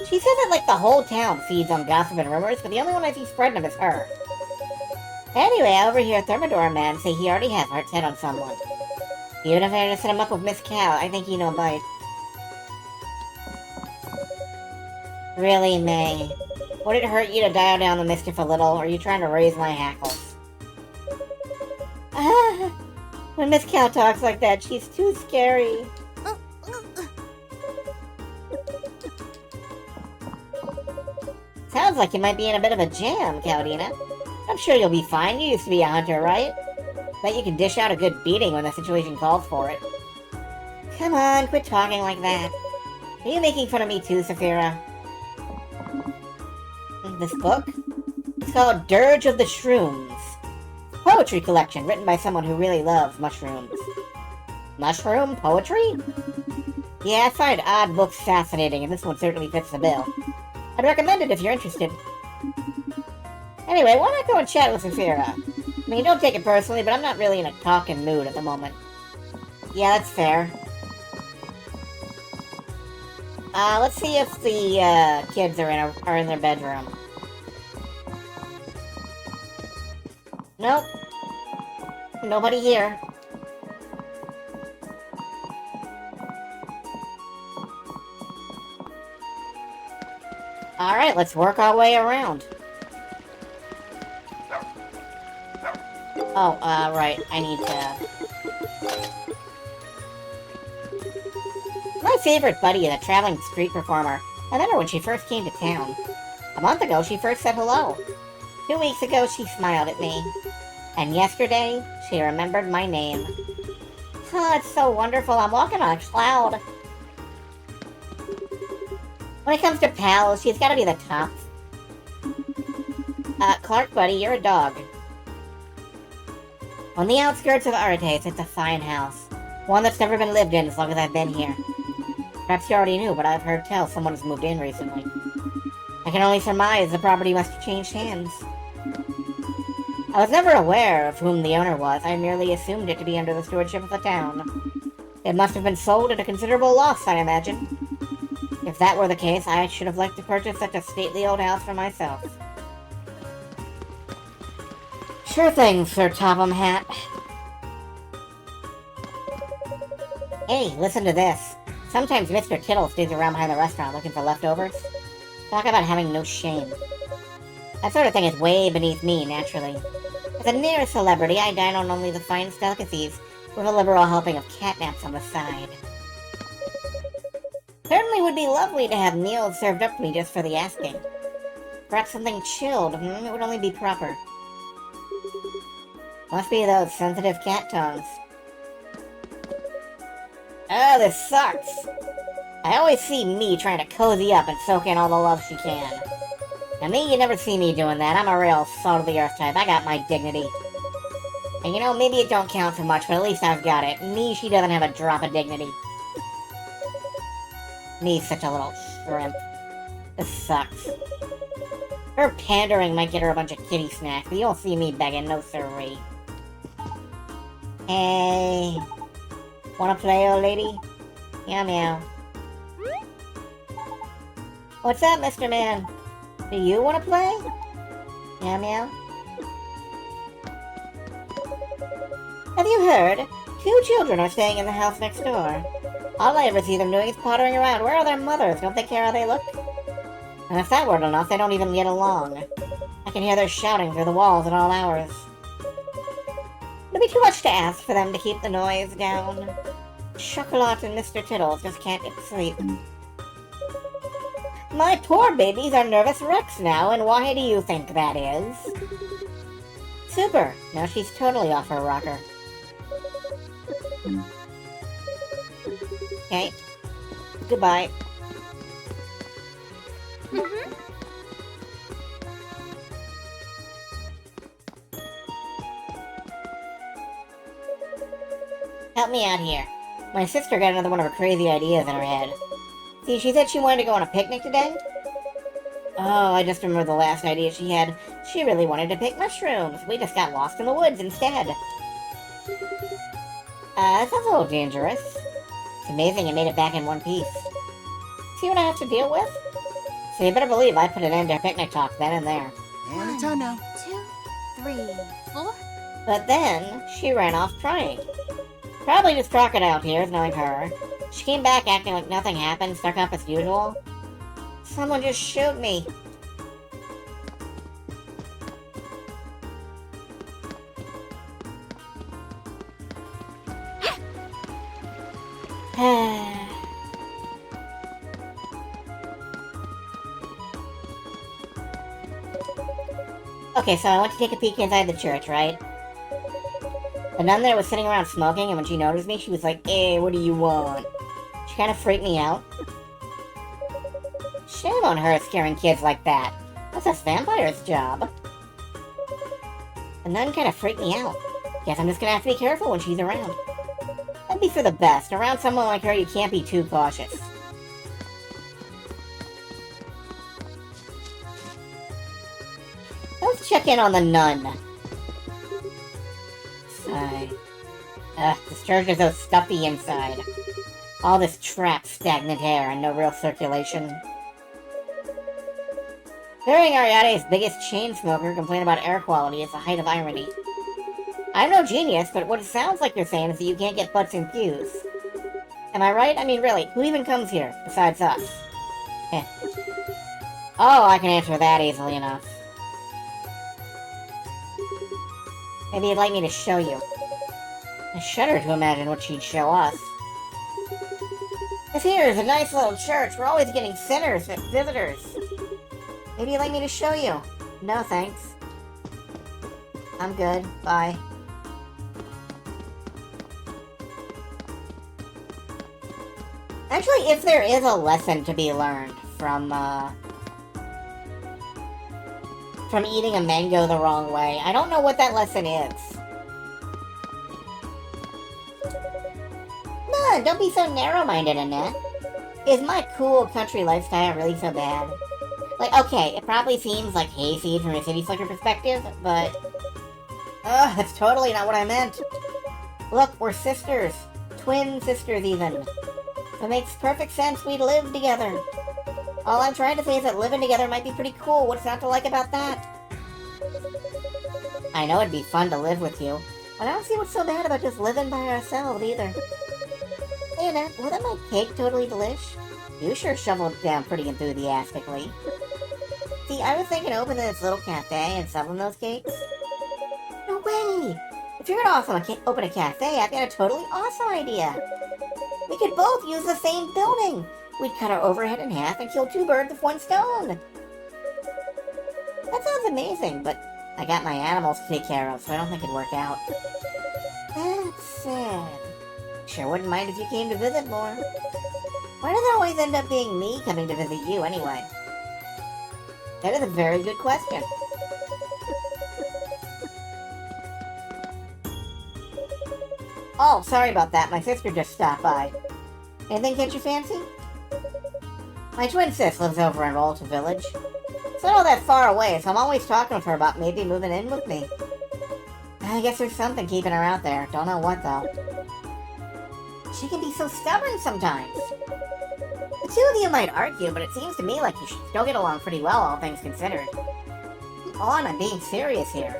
She says that like the whole town feeds on gossip and rumors, but the only one I see spreading them is her. Anyway, I overhear Thermidor man say he already has heart set on someone. Even if I were to set him up with Miss Cal, I think he no bite. Really, May? Would it hurt you to dial down the mischief a little, or are you trying to raise my hackles? When Miss Cal talks like that, she's too scary. Sounds like you might be in a bit of a jam, Caldina. I'm sure you'll be fine. You used to be a hunter, right? Bet you can dish out a good beating when the situation calls for it. Come on, quit talking like that. Are you making fun of me too, Saphira? This book? It's called Dirge of the Shrooms. Poetry collection written by someone who really loves mushrooms. Mushroom poetry? Yeah, I find odd books fascinating, and this one certainly fits the bill. I'd recommend it if you're interested. Anyway, why not go and chat with Saphira? I mean, don't take it personally, but I'm not really in a talking mood at the moment. Yeah, that's fair. Let's see if the kids are in their bedroom. Nope. Nobody here. Alright, let's work our way around. Oh, right, I need to... My favorite buddy is a traveling street performer. I met her when she first came to town. A month ago, she first said hello. 2 weeks ago, she smiled at me. And yesterday, she remembered my name. Oh, it's so wonderful. I'm walking on a cloud. When it comes to pals, she's gotta be the top. Clark, buddy, you're a dog. On the outskirts of Arate sits a fine house. One that's never been lived in as long as I've been here. Perhaps you already knew, but I've heard tell someone has moved in recently. I can only surmise the property must have changed hands. I was never aware of whom the owner was. I merely assumed it to be under the stewardship of the town. It must have been sold at a considerable loss, I imagine. If that were the case, I should have liked to purchase such a stately old house for myself. Sure thing, Sir Topham Hat. Hey, listen to this. Sometimes Mr. Tittle stays around behind the restaurant looking for leftovers. Talk about having no shame. That sort of thing is way beneath me, naturally. As a near celebrity, I dine on only the finest delicacies, with a liberal helping of catnaps on the side. Certainly would be lovely to have meals served up to me just for the asking. Perhaps something chilled, it would only be proper. Must be those sensitive cat tongues. Oh, this sucks! I always see me trying to cozy up and soak in all the love she can. Now me, you never see me doing that. I'm a real salt-of-the-earth type. I got my dignity. And you know, maybe it don't count for much, but at least I've got it. Me, she doesn't have a drop of dignity. Me's such a little shrimp. This sucks. Her pandering might get her a bunch of kitty snacks, but you won't see me begging, no sirree. Hey. Wanna play, old lady? Meow meow. What's up, Mr. Man? Do you wanna play? Meow meow. Have you heard? 2 children are staying in the house next door. All I ever see them doing is pottering around. Where are their mothers? Don't they care how they look? And if that weren't enough, they don't even get along. I can hear their shouting through the walls at all hours. It'd be too much to ask for them to keep the noise down. Chocolat and Mr. Tittles just can't get to sleep. My poor babies are nervous wrecks now, and why do you think that is? Super! Now she's totally off her rocker. Okay. Goodbye. Help me out here. My sister got another one of her crazy ideas in her head. See, she said she wanted to go on a picnic today? Oh, I just remember the last idea she had. She really wanted to pick mushrooms. We just got lost in the woods instead. That sounds a little dangerous. It's amazing it made it back in one piece. See what I have to deal with? So you better believe I put an end to picnic talk then and there. And a ton now. 2, 3, 4. But then, she ran off crying. Probably just crocodile tears, knowing her. She came back acting like nothing happened, stuck up as usual. Someone just shoot me. Okay, so I went to take a peek inside the church, right? The nun there was sitting around smoking, and when she noticed me, she was like, "Hey, what do you want?" She kind of freaked me out. Shame on her scaring kids like that. That's a vampire's job. The nun kind of freaked me out. Guess I'm just gonna have to be careful when she's around. That'd be for the best. Around someone like her, you can't be too cautious. Let's check in on the nun. Sigh. This church is so stuffy inside. All this trapped, stagnant air and no real circulation. Hearing Ariade's biggest chain smoker complain about air quality is the height of irony. I'm no genius, but what it sounds like you're saying is that you can't get butts in pews. Am I right? I mean, really, who even comes here, besides us? Heh. Oh, I can answer that easily enough. Maybe you'd like me to show you. I shudder to imagine what she'd show us. This here is a nice little church. We're always getting sinners and visitors. Maybe you'd like me to show you. No, thanks. I'm good. Bye. Actually, if there is a lesson to be learned from eating a mango the wrong way, I don't know what that lesson is. No, don't be so narrow-minded, Annette. Is my cool country lifestyle really so bad? Like, okay, it probably seems like hayseed from a city slicker perspective, but... Ugh, that's totally not what I meant. Look, we're sisters. Twin sisters, even. So it makes perfect sense we'd live together. All I'm trying to say is that living together might be pretty cool. What's not to like about that? I know it'd be fun to live with you, but I don't see what's so bad about just living by ourselves, either. Hey, Annette, wasn't my cake totally delish? You sure shoveled it down pretty enthusiastically. See, I was thinking opening this little cafe and selling those cakes. No way! If you're gonna open a cafe, I've got a totally awesome idea. We could both use the same building. We'd cut our overhead in half and kill 2 birds with 1 stone. That sounds amazing, but I got my animals to take care of, so I don't think it'd work out. That's sad. Sure wouldn't mind if you came to visit more. Why does it always end up being me coming to visit you anyway? That is a very good question. Oh, sorry about that. My sister just stopped by. Anything catch your fancy? My twin sis lives over in Rolton Village. It's not all that far away, so I'm always talking with her about maybe moving in with me. I guess there's something keeping her out there. Don't know what, though. She can be so stubborn sometimes. The two of you might argue, but it seems to me like you should still get along pretty well, all things considered. Come on, I'm being serious here.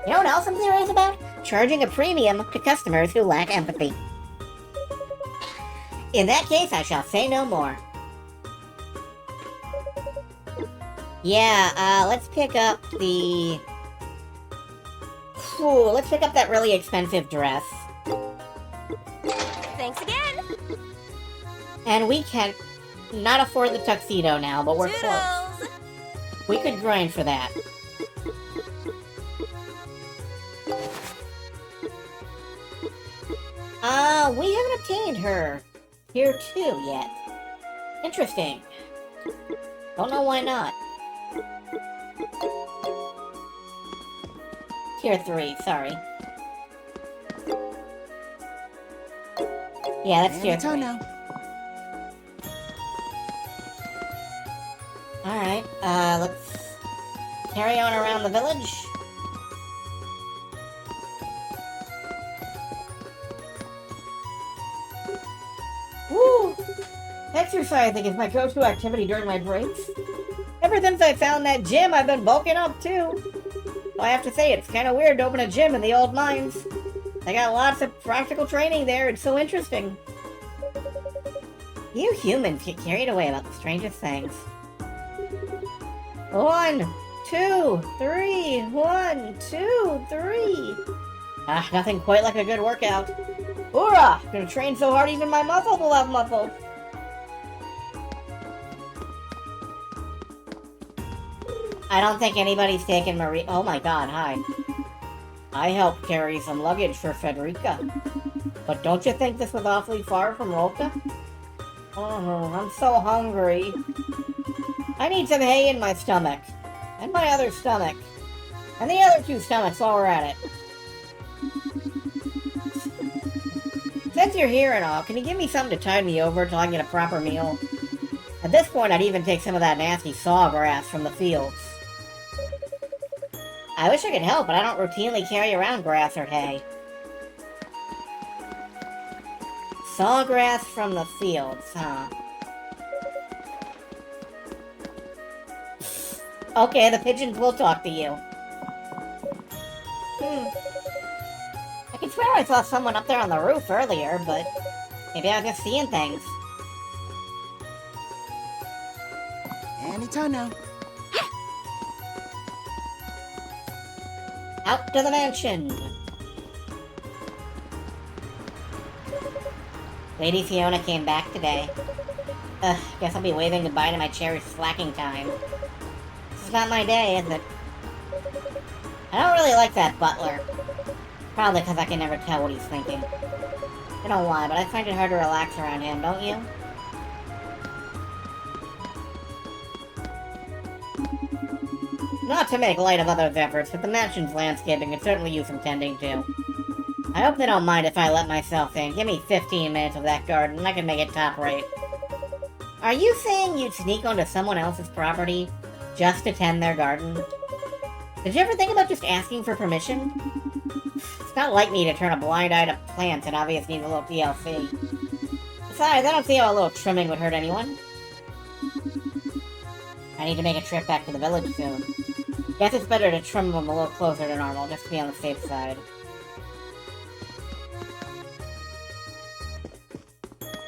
You know what else I'm serious about? Charging a premium to customers who lack empathy. In that case, I shall say no more. Yeah, let's pick up the... Ooh, let's pick up that really expensive dress. Thanks again. And we can not afford the tuxedo now, but we're close. Toodles. We could grind for that. We haven't obtained her Tier 2 yet. Interesting. Don't know why not. Tier 3, sorry. Yeah, that's Tier 3. Now. Alright, let's carry on around the village. Woo! Exercising is my go-to activity during my breaks. Ever since I found that gym, I've been bulking up, too. I have to say, it's kind of weird to open a gym in the old mines. They got lots of practical training there, it's so interesting. You humans get carried away about the strangest things. 1, 2, 3, 1, 2, 3. Ah, nothing quite like a good workout. Hoorah! Gonna train so hard even my muscles will have muscles. I don't think anybody's taken Marie. Oh my god, hi. I helped carry some luggage for Federica. But don't you think this was awfully far from Rolka? Oh, I'm so hungry. I need some hay in my stomach. And my other stomach. And the other 2 stomachs while we're at it. Since you're here and all, can you give me something to tide me over till I get a proper meal? At this point, I'd even take some of that nasty sawgrass from the fields. I wish I could help, but I don't routinely carry around grass or hay. Sawgrass from the fields, huh? Okay, the pigeons will talk to you. I can swear I saw someone up there on the roof earlier, but maybe I was just seeing things. Anytime now. Out to the mansion! Lady Fiona came back today. Ugh, guess I'll be waving goodbye to my cherished slacking time. This is not my day, is it? I don't really like that butler. Probably because I can never tell what he's thinking. I don't know why, but I find it hard to relax around him, don't you? Not to make light of others' efforts, but the mansion's landscaping could certainly use some tending to. I hope they don't mind if I let myself in. Give me 15 minutes of that garden, and I can make it top rate. Are you saying you'd sneak onto someone else's property just to tend their garden? Did you ever think about just asking for permission? It's not like me to turn a blind eye to plants and obviously needs a little TLC. Besides, I don't see how a little trimming would hurt anyone. I need to make a trip back to the village soon. Guess it's better to trim them a little closer to normal, just to be on the safe side.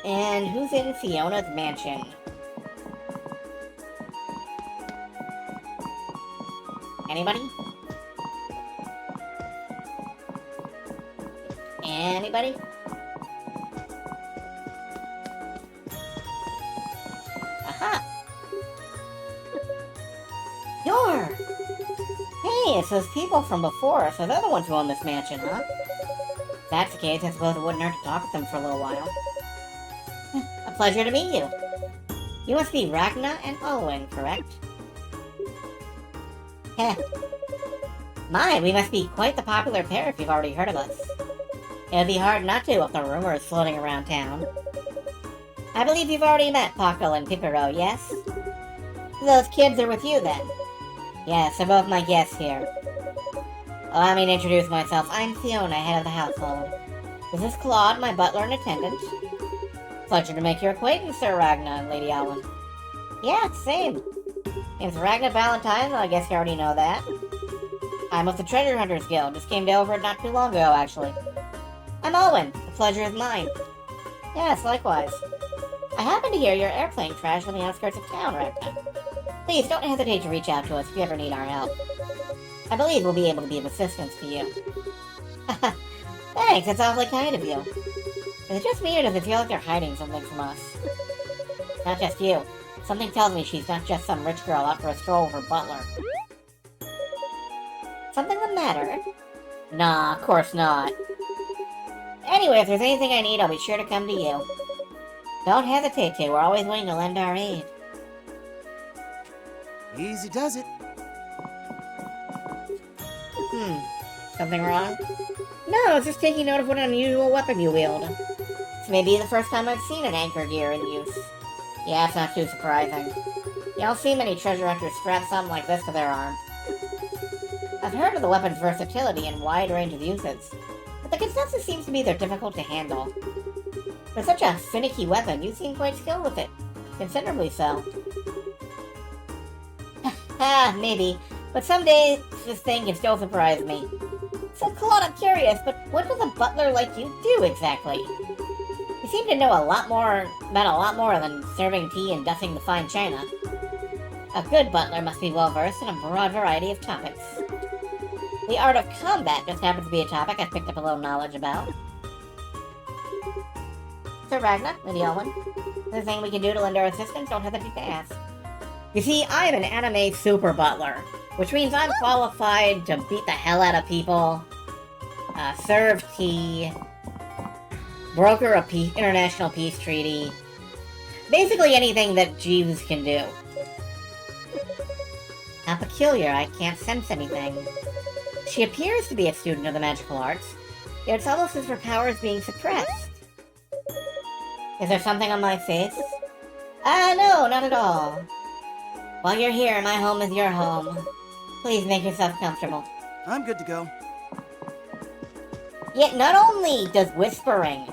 And who's in Fiona's mansion? Anybody? Anybody? Aha! You're! Hey, it's those people from before, so they're the ones who own this mansion, huh? If that's the case, I suppose it wouldn't hurt to talk with them for a little while. A pleasure to meet you. You must be Ragna and Owen, correct? Heh. My, we must be quite the popular pair if you've already heard of us. It would be hard not to if the rumor is floating around town. I believe you've already met Paco and Pipero, yes? Those kids are with you, then? Yes, they're both my guests here. Allow me to introduce myself. I'm Fiona, head of the household. This is Claude, my butler and attendant. Pleasure to make your acquaintance, Sir Ragna and Lady Alwyn. Yeah, same. Name's Ragna Valentine, well, I guess you already know that. I'm with the Treasure Hunters Guild. Just came over not too long ago, actually. I'm Owen. The pleasure is mine. Yes, likewise. I happen to hear your airplane crashed on the outskirts of town, Ragna. Please don't hesitate to reach out to us if you ever need our help. I believe we'll be able to be of assistance to you. Thanks, that's awfully kind of you. Is it just me, or does it feel like they're hiding something from us? Not just you. Something tells me she's not just some rich girl out for a stroll with her butler. Something the matter? Nah, of course not. Anyway, if there's anything I need, I'll be sure to come to you. Don't hesitate to. We're always willing to lend our aid. Easy does it. Something wrong? No, I was just taking note of what an unusual weapon you wield. This may be the first time I've seen an anchor gear in use. Yeah, it's not too surprising. You don't see many treasure hunters strap something like this to their arm. I've heard of the weapon's versatility and wide range of uses, but the consensus seems to be they're difficult to handle. For such a finicky weapon, you seem quite skilled with it. Considerably so. Maybe. But some days, this thing can still surprise me. So, Claude, I'm curious, but what does a butler like you do exactly? You seem to know about a lot more than serving tea and dusting the fine china. A good butler must be well-versed in a broad variety of topics. The art of combat just happens to be a topic I've picked up a little knowledge about. Sir Ragna, Lady Owen, is there anything we can do to lend our assistance? Don't hesitate to ask. You see, I'm an anime super butler, which means I'm qualified to beat the hell out of people, serve tea, broker a international peace treaty, basically anything that Jeeves can do. How peculiar, I can't sense anything. She appears to be a student of the magical arts, yet it's almost as if her power is being suppressed. Is there something on my face? No, not at all. While you're here, my home is your home. Please make yourself comfortable. I'm good to go. Yet not only does whispering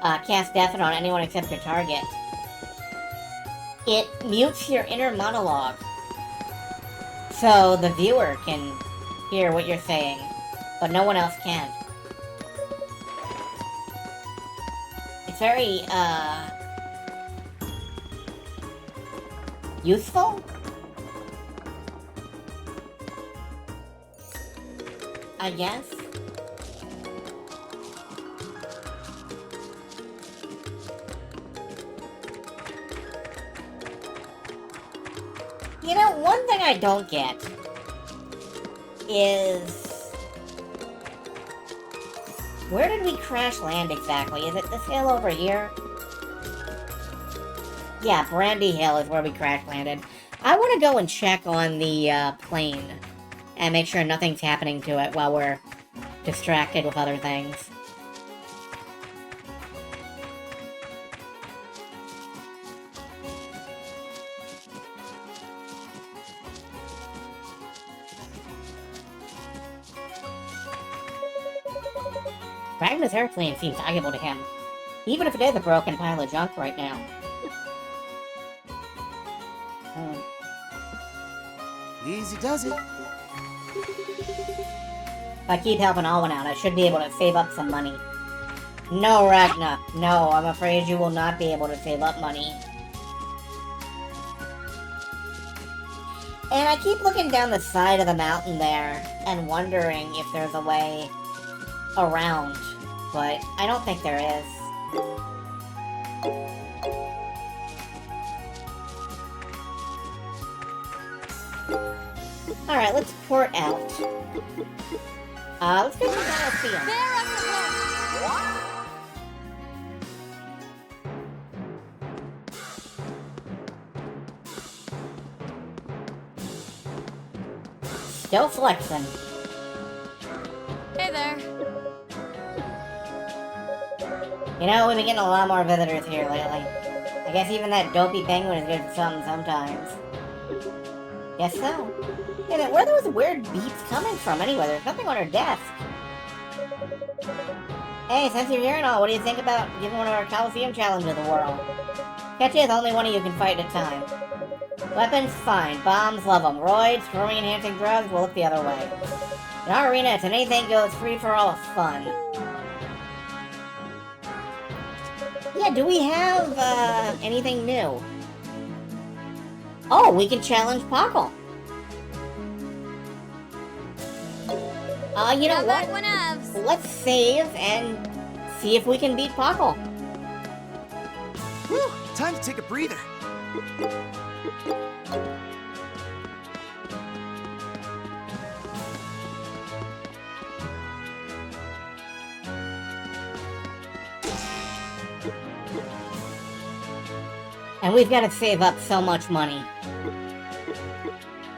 cast death on anyone except your target, it mutes your inner monologue. So the viewer can hear what you're saying, but no one else can. It's very, useful? I guess? You know, one thing I don't get is... where did we crash land exactly? Is it this hill over here? Yeah, Brandy Hill is where we crash landed. I want to go and check on the plane and make sure nothing's happening to it while we're distracted with other things. Ragna's airplane seems valuable to him, even if it is a broken pile of junk right now. Easy does it. If I keep helping Alwyn out, I should be able to save up some money. No, Ragna. No, I'm afraid you will not be able to save up money. And I keep looking down the side of the mountain there and wondering if there's a way around, but I don't think there is. Alright, let's port out. Let's go to the Coliseum. Bear us the Still flexing. Hey there. You know, we've been getting a lot more visitors here lately. I guess even that dopey penguin is good for something sometimes. Guess so. Hey, then where are those weird beeps coming from anyway? There's nothing on her desk. Hey, since you're here and all, what do you think about giving one of our Coliseum challenges a whirl? Catch is only one of you can fight at a time. Weapons, fine. Bombs, love them. Roids, growing-enhancing drugs, we'll look the other way. In our arena, it's an anything goes free-for-all of fun. Yeah, do we have anything new? Oh, we can challenge Pockle. You know what? Let's save and see if we can beat Pockle. Whew, time to take a breather. And we've got to save up so much money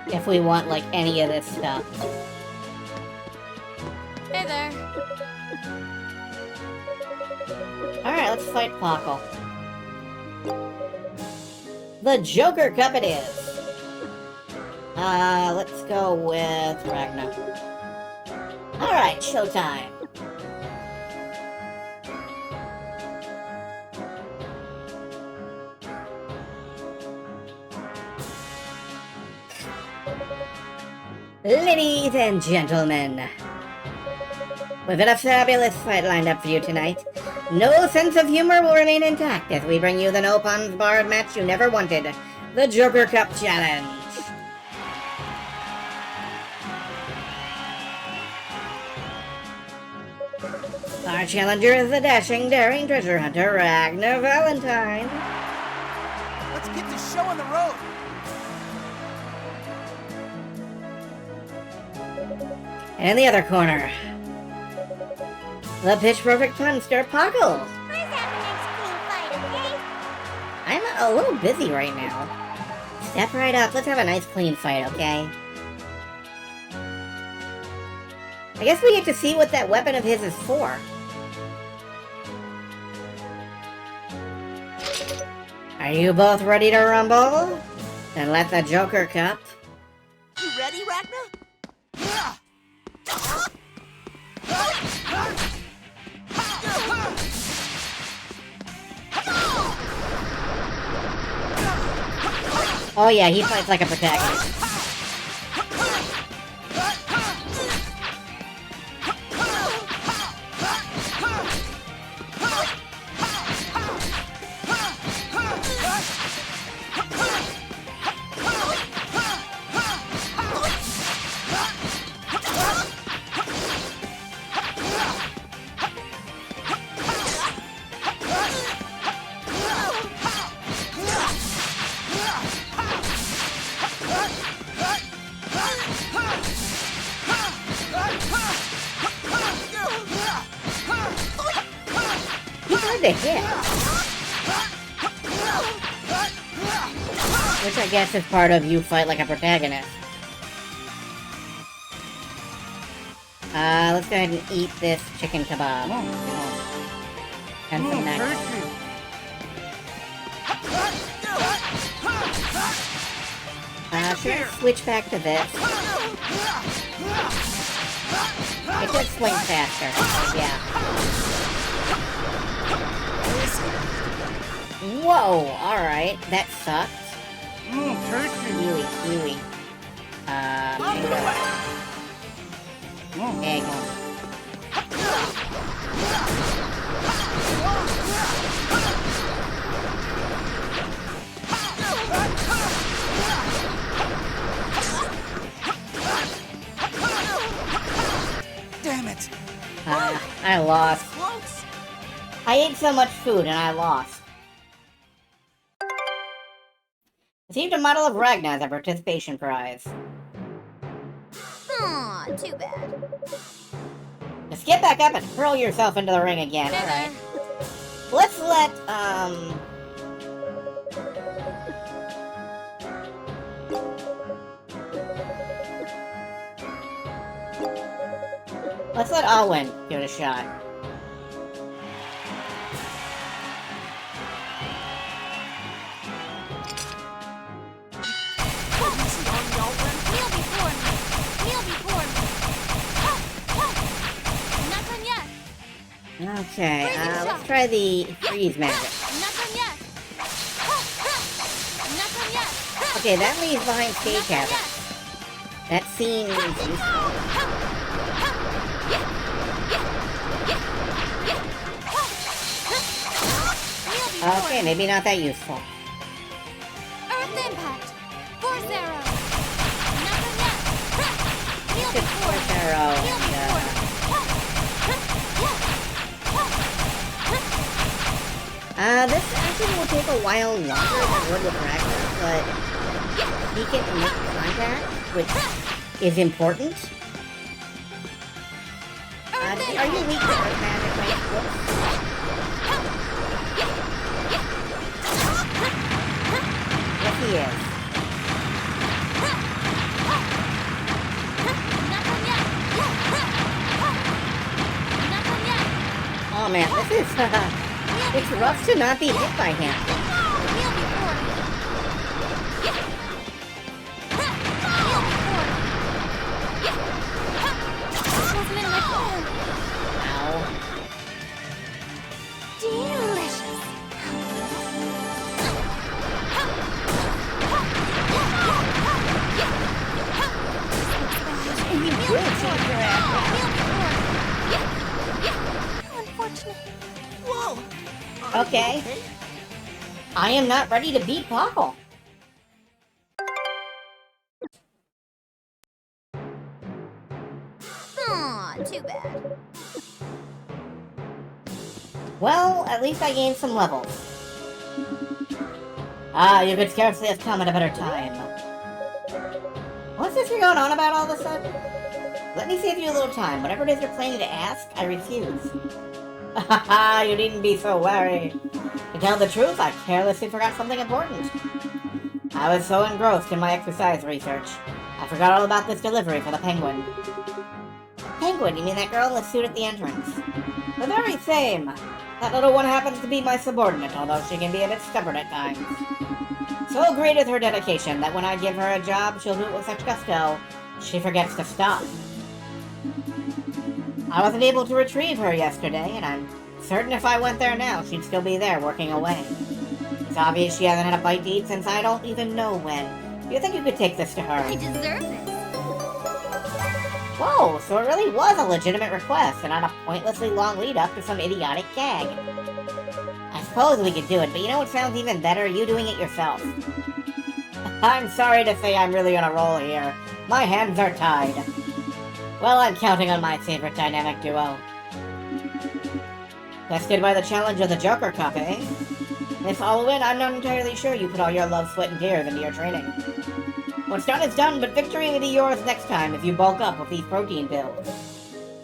if we want, like, any of this stuff. Hey there. Alright, let's fight Pockle. The Joker Cup it is. Let's go with Ragnar. Alright, showtime. Ladies and gentlemen, we've got a fabulous fight lined up for you tonight. No sense of humor will remain intact as we bring you the no puns barred match you never wanted, the Joker Cup Challenge. Our challenger is the dashing, daring treasure hunter, Ragnar Valentine. Let's get this show on the road. And in the other corner, the pitch-perfect punster, Pockle. Let's have a nice clean fight, okay? I'm a little busy right now. Step right up, let's have a nice clean fight, okay? I guess we get to see what that weapon of his is for. Are you both ready to rumble? Then let the Joker Cup. You ready, Ragnar? Oh yeah, he fights like a protagonist. To hit. Which I guess is part of you fight like a protagonist. Let's go ahead and eat this chicken kebab. And some nuggets. Should I switch back to this? It does swing faster, yeah. Whoa, alright, that sucks. Kiwi. Egg. Damn it! I lost. I ate so much food and I lost. Received a model of Ragnar as a participation prize. Aw, too bad. Just get back up and hurl yourself into the ring again, alright? Let's let, let's let Alwyn give it a shot. Okay, let's try the freeze magic. Okay, that leaves behind stage hazards. That seems useful. Okay, maybe not that useful. Earth Impact! Force Arrow! Nothing yet! Heal Just before! Force Arrow. Heal before! This actually will take a while longer than it would with Ragnar, but he can make contact, which is important. Are you weak to Earth Magic, right? Whoops. Yes, he is. Nothing yet! Nothing yet! Oh man, this is, it's rough to not be hit by him. Heal before! Heal before! This wasn't in my plan! Ow. Delicious! You will take your ass. Unfortunately. Whoa! Okay. I am not ready to beat Pockle. Aw, too bad. Well, at least I gained some levels. Ah, you could scarcely have come at a better time. What's this you're going on about all of a sudden? Let me save you a little time. Whatever it is you're planning to ask, I refuse. Haha, you needn't be so worried. To tell the truth, I carelessly forgot something important. I was so engrossed in my exercise research, I forgot all about this delivery for the Penguin. Penguin, you mean that girl in the suit at the entrance? The very same. That little one happens to be my subordinate, although she can be a bit stubborn at times. So great is her dedication that when I give her a job, she'll do it with such gusto, she forgets to stop. I wasn't able to retrieve her yesterday, and I'm certain if I went there now, she'd still be there working away. It's obvious she hasn't had a bite to eat since I don't even know when. Do you think you could take this to her? I deserve this. Whoa, so it really was a legitimate request, and not a pointlessly long lead-up to some idiotic gag. I suppose we could do it, but you know what sounds even better? You doing it yourself. I'm sorry to say I'm really on a roll here. My hands are tied. Well, I'm counting on my favorite dynamic duo. Tested by the challenge of the Joker Cup, eh? Miss Halloween, I'm not entirely sure you put all your love, sweat, and tears into your training. What's done is done, but victory may be yours next time if you bulk up with these protein pills.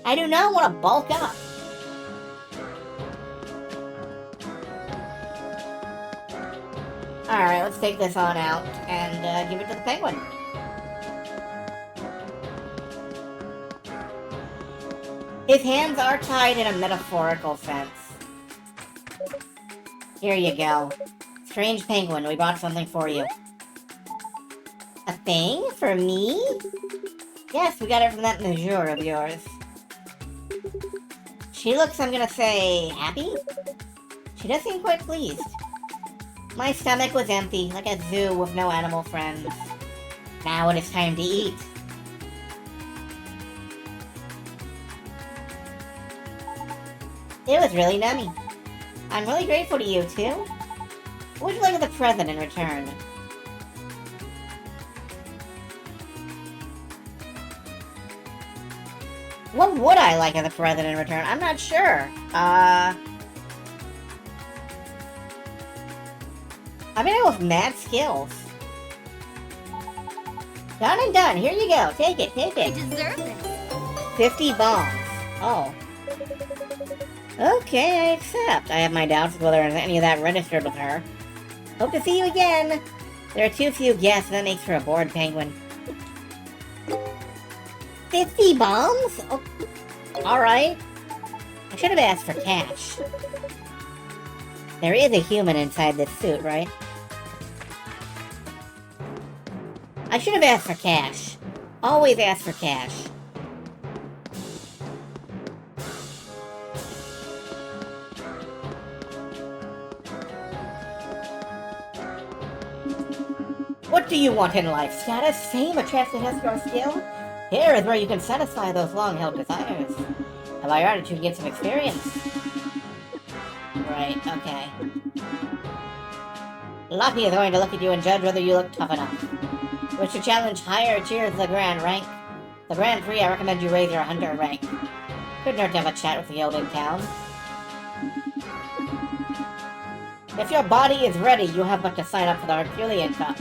I do not want to bulk up. Alright, let's take this on out and give it to the Penguin. His hands are tied in a metaphorical sense. Here you go. Strange Penguin, we brought something for you. A thing? For me? Yes, we got it from that monsieur of yours. She looks, I'm gonna say, happy? She does seem quite pleased. My stomach was empty, like a zoo with no animal friends. Now it is time to eat. It was really nummy. I'm really grateful to you, too. What would you like as a present in return? What would I like as a present in return? I'm not sure. I mean, I have mad skills. Done and done. Here you go. Take it. Take I it. deserve this. 50 bombs. Oh. Okay, I accept. I have my doubts whether any of that registered with her. Hope to see you again. There are too few guests, and that makes for a bored penguin. 50 bombs? Oh, alright. I should have asked for cash. There is a human inside this suit, right? I should have asked for cash. Always ask for cash. What do you want in life? Status, fame, a chance to test your skill? Here is where you can satisfy those long-held desires. Have I already to get some experience? Right, okay. Lucky is going to look at you and judge whether you look tough enough. Wish to challenge higher tiers of the Grand rank? The Grand Prix, I recommend you raise your Hunter rank. Couldn't hurt to have a chat with the guild in town. If your body is ready, you have but to sign up for the Herculean Cup.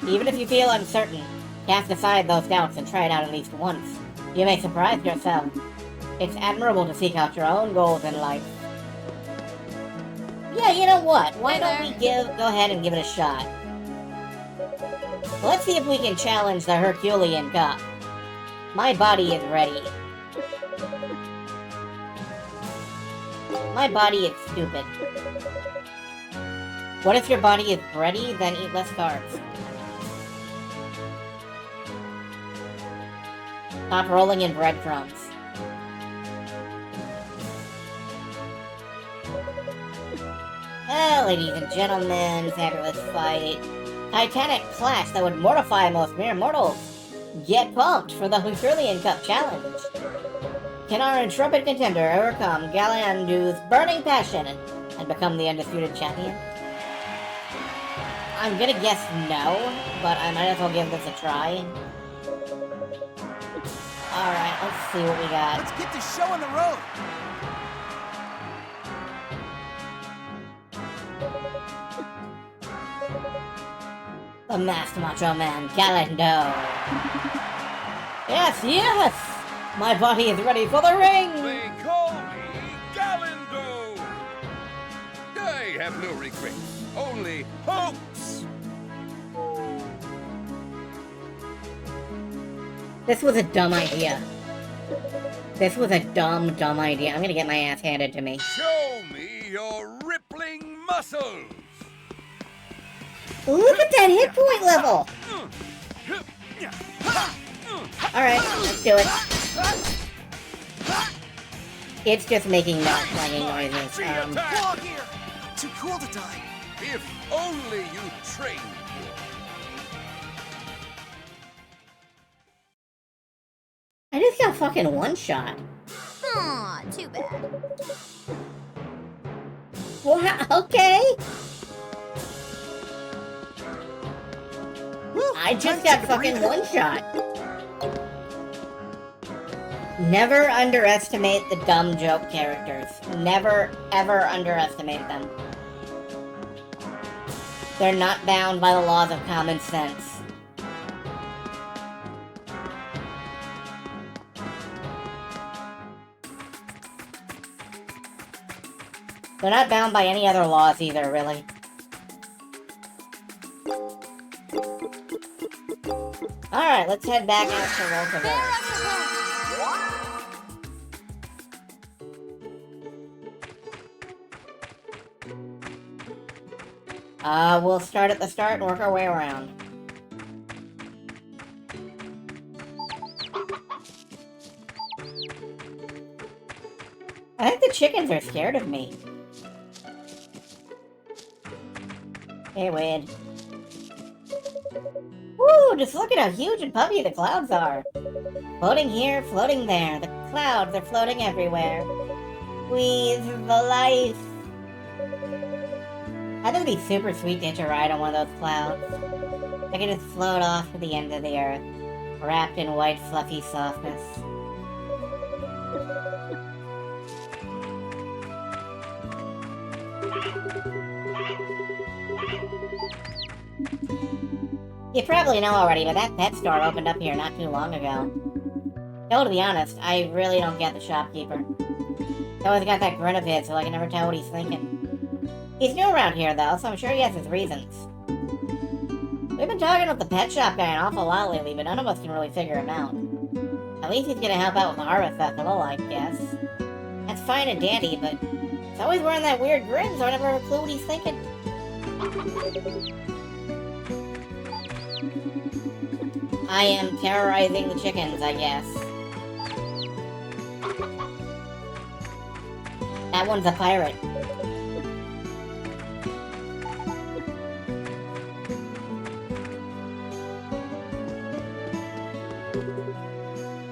Even if you feel uncertain, cast aside those doubts and try it out at least once. You may surprise yourself. It's admirable to seek out your own goals in life. Yeah, you know what? Why don't we go ahead and give it a shot? Let's see if we can challenge the Herculean Cup. My body is ready. My body is stupid. What if your body is ready, then eat less carbs? Stop rolling in breadcrumbs. Well, ladies and gentlemen, fabulous fight. Titanic clash that would mortify most mere mortals. Get pumped for the Herculean Cup challenge. Can our intrepid contender overcome Galandu's burning passion and become the undisputed champion? I'm gonna guess no, but I might as well give this a try. Alright, let's see what we got. Let's get this show on the road. The masked macho man, Galando. Yes, yes! My body is ready for the ring! They call me Galando. I have no regrets, only hopes. This was a dumb idea. This was a dumb idea. I'm gonna get my ass handed to me. Show me your rippling muscles. Look at that hit point level! Alright, let's do it. It's just making no clanging noises. Walk here. Too cool to die. If only you trained more. I just got fucking one shot. Aw, too bad. Wow, okay. I just got fucking one shot. Never underestimate the dumb joke characters. Never, ever underestimate them. They're not bound by the laws of common sense. They're not bound by any other laws either, really. Alright, let's head back out to Roosevelt. We'll start at the start and work our way around. I think the chickens are scared of me. Hey, Wade. Woo, just look at how huge and puffy the clouds are. Floating here, floating there. The clouds are floating everywhere. Squeeze the life. I think it'd be super sweet to hitch a ride on one of those clouds. I could just float off to the end of the earth, wrapped in white fluffy softness. You probably know already, but that pet store opened up here not too long ago. Though, to be honest, I really don't get the shopkeeper. He's always got that grin of his, so I can never tell what he's thinking. He's new around here, though, so I'm sure he has his reasons. We've been talking with the pet shop guy an awful lot lately, but none of us can really figure him out. At least he's gonna help out with the Harvest Festival, I guess. That's fine and dandy, but he's always wearing that weird grin, so I never have a clue what he's thinking. I am terrorizing the chickens, I guess. That one's a pirate.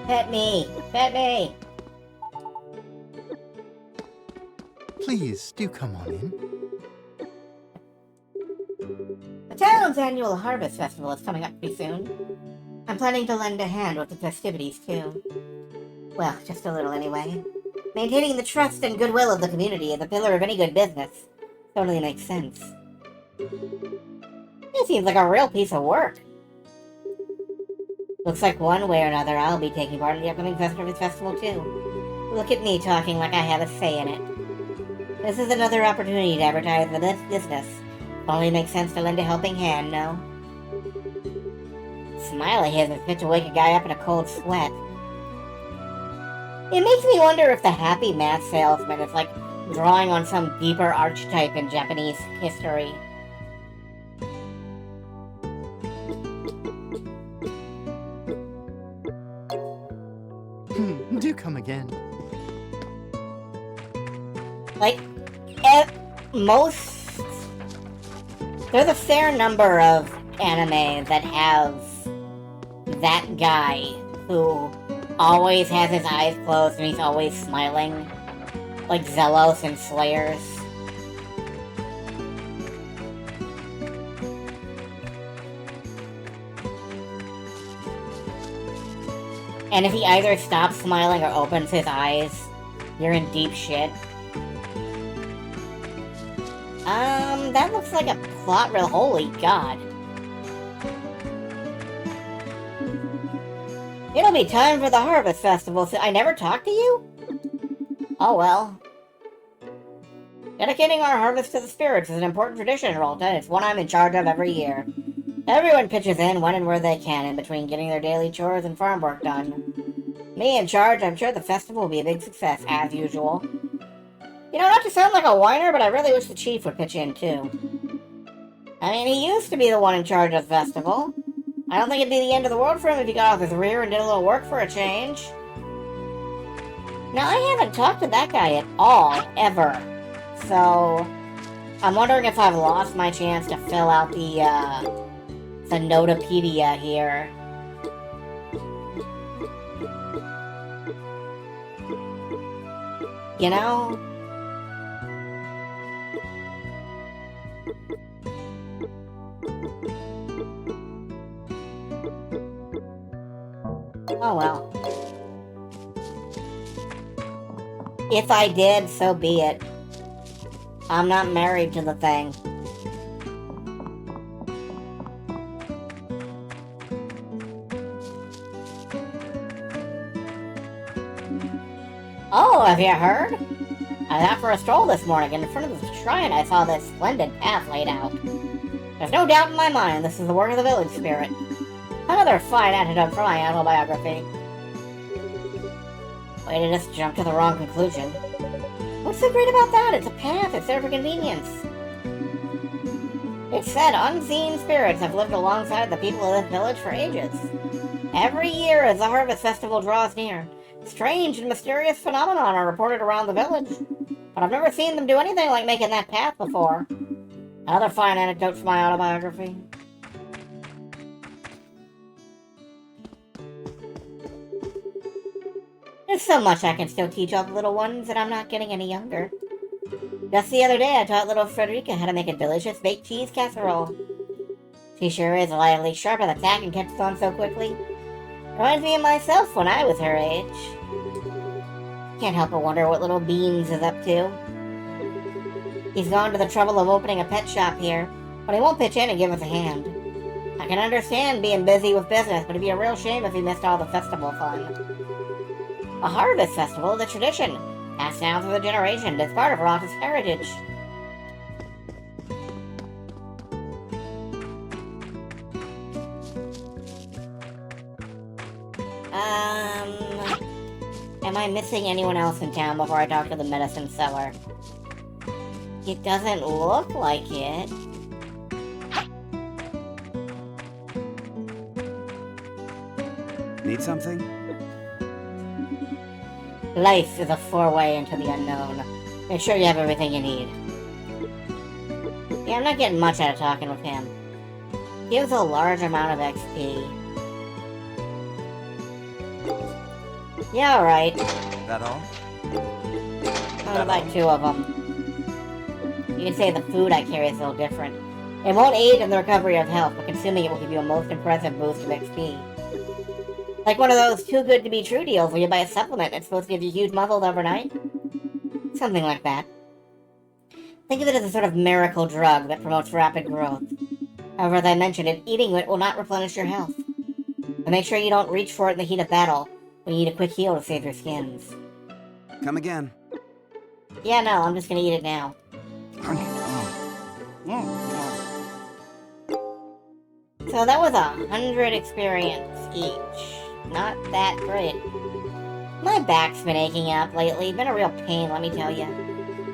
Pet me! Pet me! Please, do come on in. The town's annual Harvest Festival is coming up pretty soon. I'm planning to lend a hand with the festivities, too. Well, just a little anyway. Maintaining the trust and goodwill of the community is a pillar of any good business. Totally makes sense. It seems like a real piece of work. Looks like one way or another I'll be taking part in the upcoming festival too. Look at me talking like I have a say in it. This is another opportunity to advertise the business. Only makes sense to lend a helping hand, no? Smiley isn't fit to wake a guy up in a cold sweat. It makes me wonder if the happy mat salesman is like drawing on some deeper archetype in Japanese history. Do come again. Like, there's a fair number of anime that have that guy who always has his eyes closed and he's always smiling. Like Zelos and Slayers. And if he either stops smiling or opens his eyes, you're in deep shit. That looks like a plot real. Holy God. It'll be time for the Harvest Festival, so I never talked to you? Oh well. Dedicating our harvest to the spirits is an important tradition, Rolta. It's one I'm in charge of every year. Everyone pitches in when and where they can in between getting their daily chores and farm work done. Me in charge, I'm sure the festival will be a big success, as usual. You know, not to sound like a whiner, but I really wish the chief would pitch in, too. I mean, he used to be the one in charge of the festival. I don't think it'd be the end of the world for him if he got off his rear and did a little work for a change. Now, I haven't talked to that guy at all, ever. So, I'm wondering if I've lost my chance to fill out the Notopedia here. You know? Oh well. If I did, so be it. I'm not married to the thing. Oh, have you heard? I was out for a stroll this morning, and in front of the shrine I saw this splendid path laid out. There's no doubt in my mind this is the work of the village spirit. Another fine antidote for my autobiography. Way to just jump to the wrong conclusion. What's so great about that? It's a path, it's there for convenience. It's said unseen spirits have lived alongside the people of this village for ages. Every year as the Harvest Festival draws near, strange and mysterious phenomena are reported around the village. But I've never seen them do anything like making that path before. Another fine anecdote for my autobiography. There's so much I can still teach all the little ones, and I'm not getting any younger. Just the other day, I taught little Frederica how to make a delicious baked cheese casserole. She sure is lively, sharp at the tack, and catches on so quickly. Reminds me of myself when I was her age. Can't help but wonder what little Beans is up to. He's gone to the trouble of opening a pet shop here, but he won't pitch in and give us a hand. I can understand being busy with business, but it'd be a real shame if he missed all the festival fun. A harvest festival is a tradition, passed down through the generations. It's part of Rock's heritage. Am I missing anyone else in town before I talk to the medicine seller? It doesn't look like it. Need something? Life is a four-way into the unknown. Make sure you have everything you need. Yeah, I'm not getting much out of talking with him. Gives a large amount of XP. Yeah, alright. That all? I'm gonna buy 2 of them. You can say the food I carry is a little different. It won't aid in the recovery of health, but consuming it will give you a most impressive boost of XP. Like one of those too good to be true deals where you buy a supplement that's supposed to give you huge muscles overnight. Something like that. Think of it as a sort of miracle drug that promotes rapid growth. However, as I mentioned, eating it will not replenish your health. But make sure you don't reach for it in the heat of battle when you need a quick heal to save your skins. Come again. Yeah, no, I'm just gonna eat it now. So that was 100 experience each. Not that great. My back's been aching up lately. Been a real pain, let me tell you.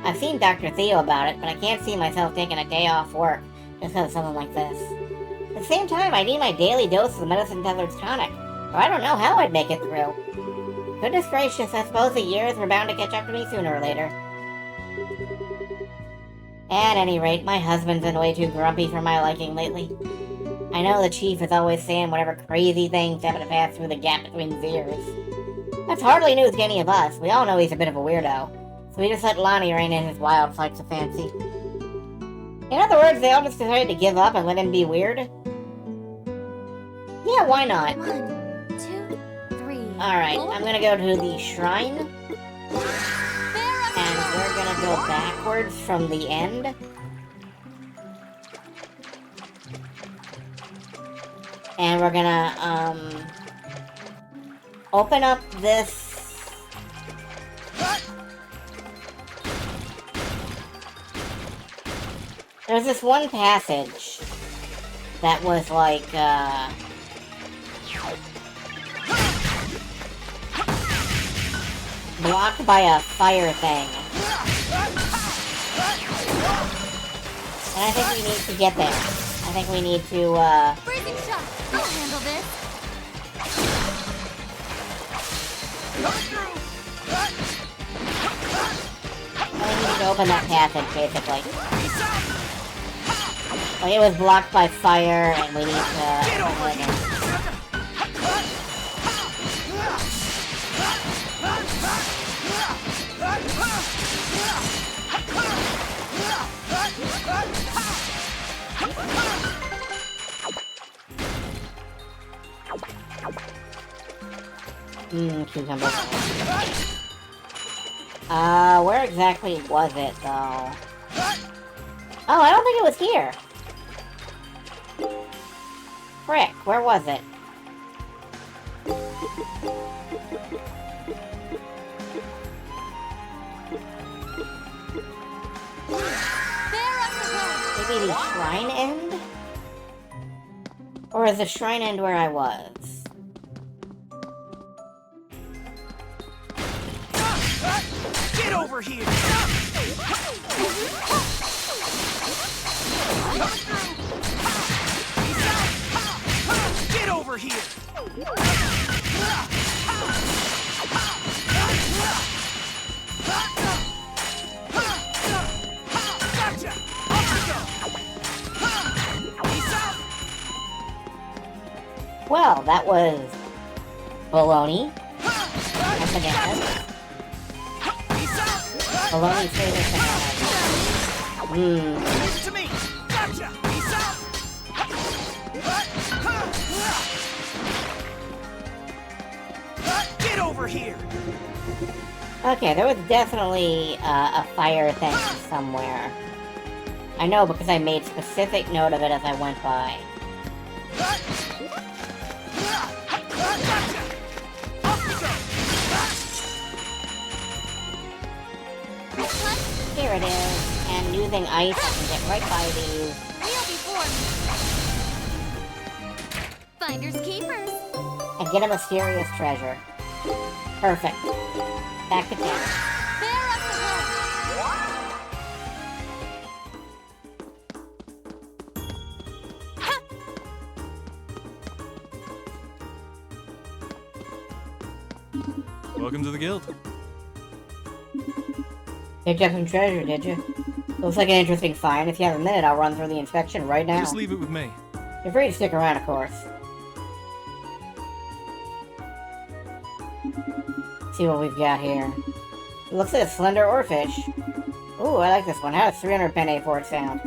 I've seen Dr. Theo about it, but I can't see myself taking a day off work just because of something like this. At the same time, I need my daily dose of the Medicine Peddler's tonic, or I don't know how I'd make it through. Goodness gracious, I suppose the years were bound to catch up to me sooner or later. At any rate, my husband's been way too grumpy for my liking lately. I know the chief is always saying whatever crazy things happen to pass through the gap between his ears. That's hardly news to any of us. We all know he's a bit of a weirdo. So we just let Lonnie rein in his wild flights of fancy. In other words, they all just decided to give up and let him be weird? Yeah, why not? 1, 2, 3. Alright, I'm gonna go to the shrine. And we're gonna go backwards from the end. And we're gonna, open up this... There's this one passage that was like, blocked by a fire thing. And I think we need to get there. I think we need to, Freezing shot! I'll handle this! I need to open that passage, basically. Like, it was blocked by fire, and we need to... Cucumber. Where exactly was it, though? Oh, I don't think it was here. Frick, where was it? Maybe the shrine end? Or is the shrine end where I was? Get over here! Get over here! Gotcha! Well, that was... baloney. And bananas. Baloney flavor bananas. To me! Gotcha! Get over here! Okay, there was definitely a fire thing somewhere. I know because I made specific note of it as I went by. Here it is, and using ice, I can get right by these. Wheel before me. Finders keepers. And get a mysterious treasure. Perfect. Back to town. Bear up ahead. Welcome to the guild. Picked up some treasure, did you? Looks like an interesting find. If you have a minute, I'll run through the inspection right now. Just leave it with me. You're free to stick around, of course. See what we've got here. It looks like a slender oarfish. Ooh, I like this one. How does 300 penny for it sound?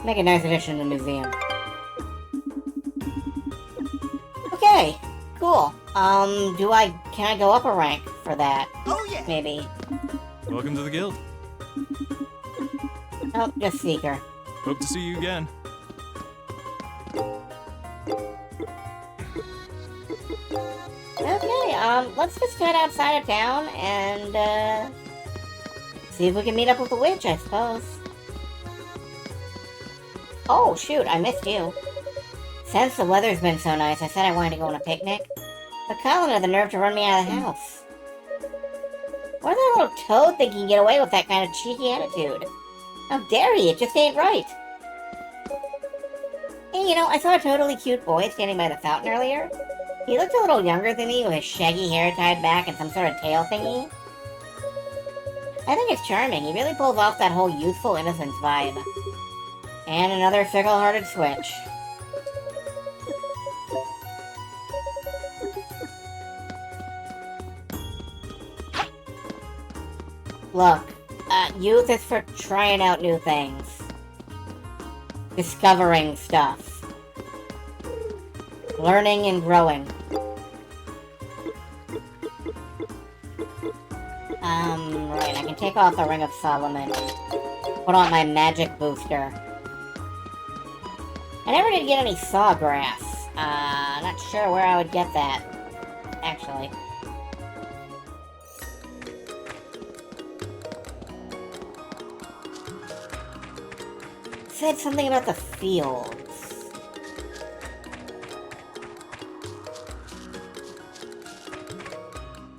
Make a nice addition to the museum. Okay, cool. Can I go up a rank for that? Oh yeah! Maybe. Welcome to the guild. Oh, just Seeker. Hope to see you again. Okay, let's just head outside of town and, see if we can meet up with the witch, I suppose. Oh, shoot, I missed you. Since the weather's been so nice, I said I wanted to go on a picnic. But Colin had the nerve to run me out of the house. Why that little toad think he can get away with that kind of cheeky attitude? How dare he? It just ain't right. Hey, you know, I saw a totally cute boy standing by the fountain earlier. He looked a little younger than me with his shaggy hair tied back and some sort of tail thingy. I think it's charming. He really pulls off that whole youthful innocence vibe. And another fickle-hearted switch. Look, youth is for trying out new things. Discovering stuff. Learning and growing. Right, I can take off the Ring of Solomon. Put on my magic booster. I never did get any sawgrass. Not sure where I would get that, actually. Said something about the fields.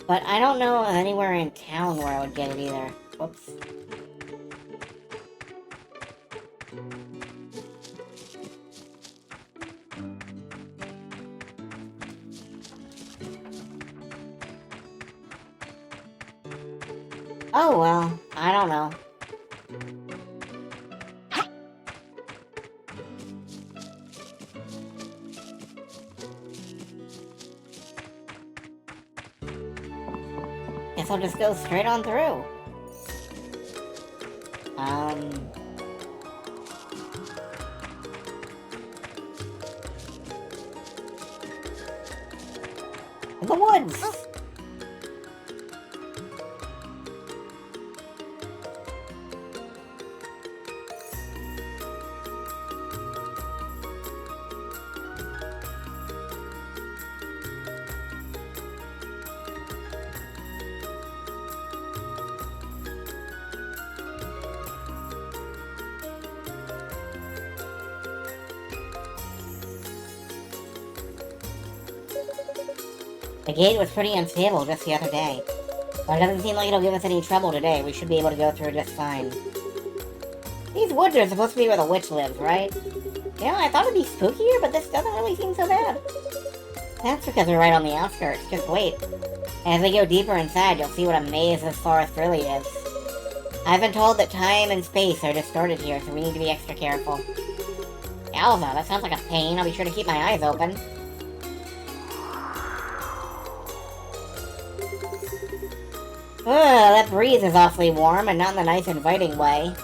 But I don't know of anywhere in town where I would get it either. Whoops. Oh well, I don't know. Guess I'll just go straight on through. In the woods! The gate was pretty unstable just the other day, but it doesn't seem like it'll give us any trouble today. We should be able to go through just fine. These woods are supposed to be where the witch lives, right? You know, I thought it'd be spookier, but this doesn't really seem so bad. That's because we're right on the outskirts. Just wait. As we go deeper inside, you'll see what a maze this forest really is. I've been told that time and space are distorted here, so we need to be extra careful. Yowza, that sounds like a pain. I'll be sure to keep my eyes open. That breeze is awfully warm and not in the nice inviting way.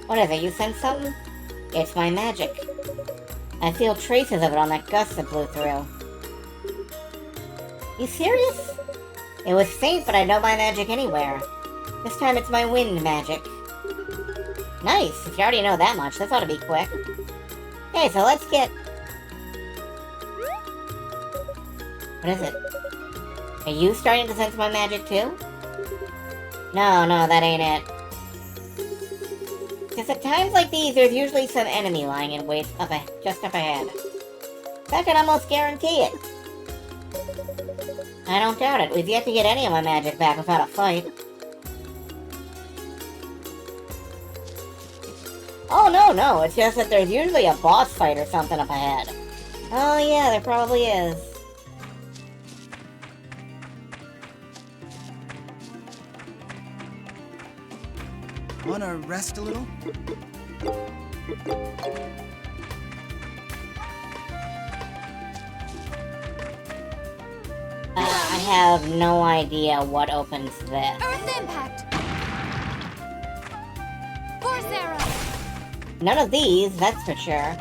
What is it, you sense something? It's my magic. I feel traces of it on that gust that blew through. You serious? It was faint, but I know my magic anywhere. This time it's my wind magic. Nice, if you already know that much, this ought to be quick. Okay, so let's get... What is it? Are you starting to sense my magic too? No, that ain't it. Because at times like these, there's usually some enemy lying in wait just up ahead. I can almost guarantee it. I don't doubt it. We've yet to get any of my magic back without a fight. Oh, no, it's just that there's usually a boss fight or something up ahead. Oh yeah, there probably is. Wanna rest a little? I have no idea what opens this. Earth Impact! Force Arrow! None of these, that's for sure.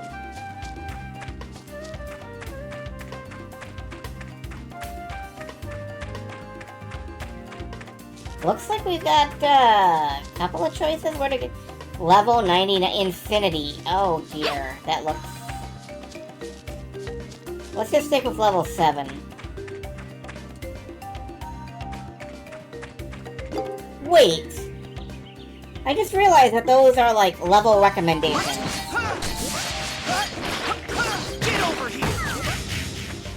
Looks like we've got a couple of choices where to get. Level 99 Infinity. Oh dear, that looks... Let's just stick with level 7. Wait! I just realized that those are like level recommendations. Get over here!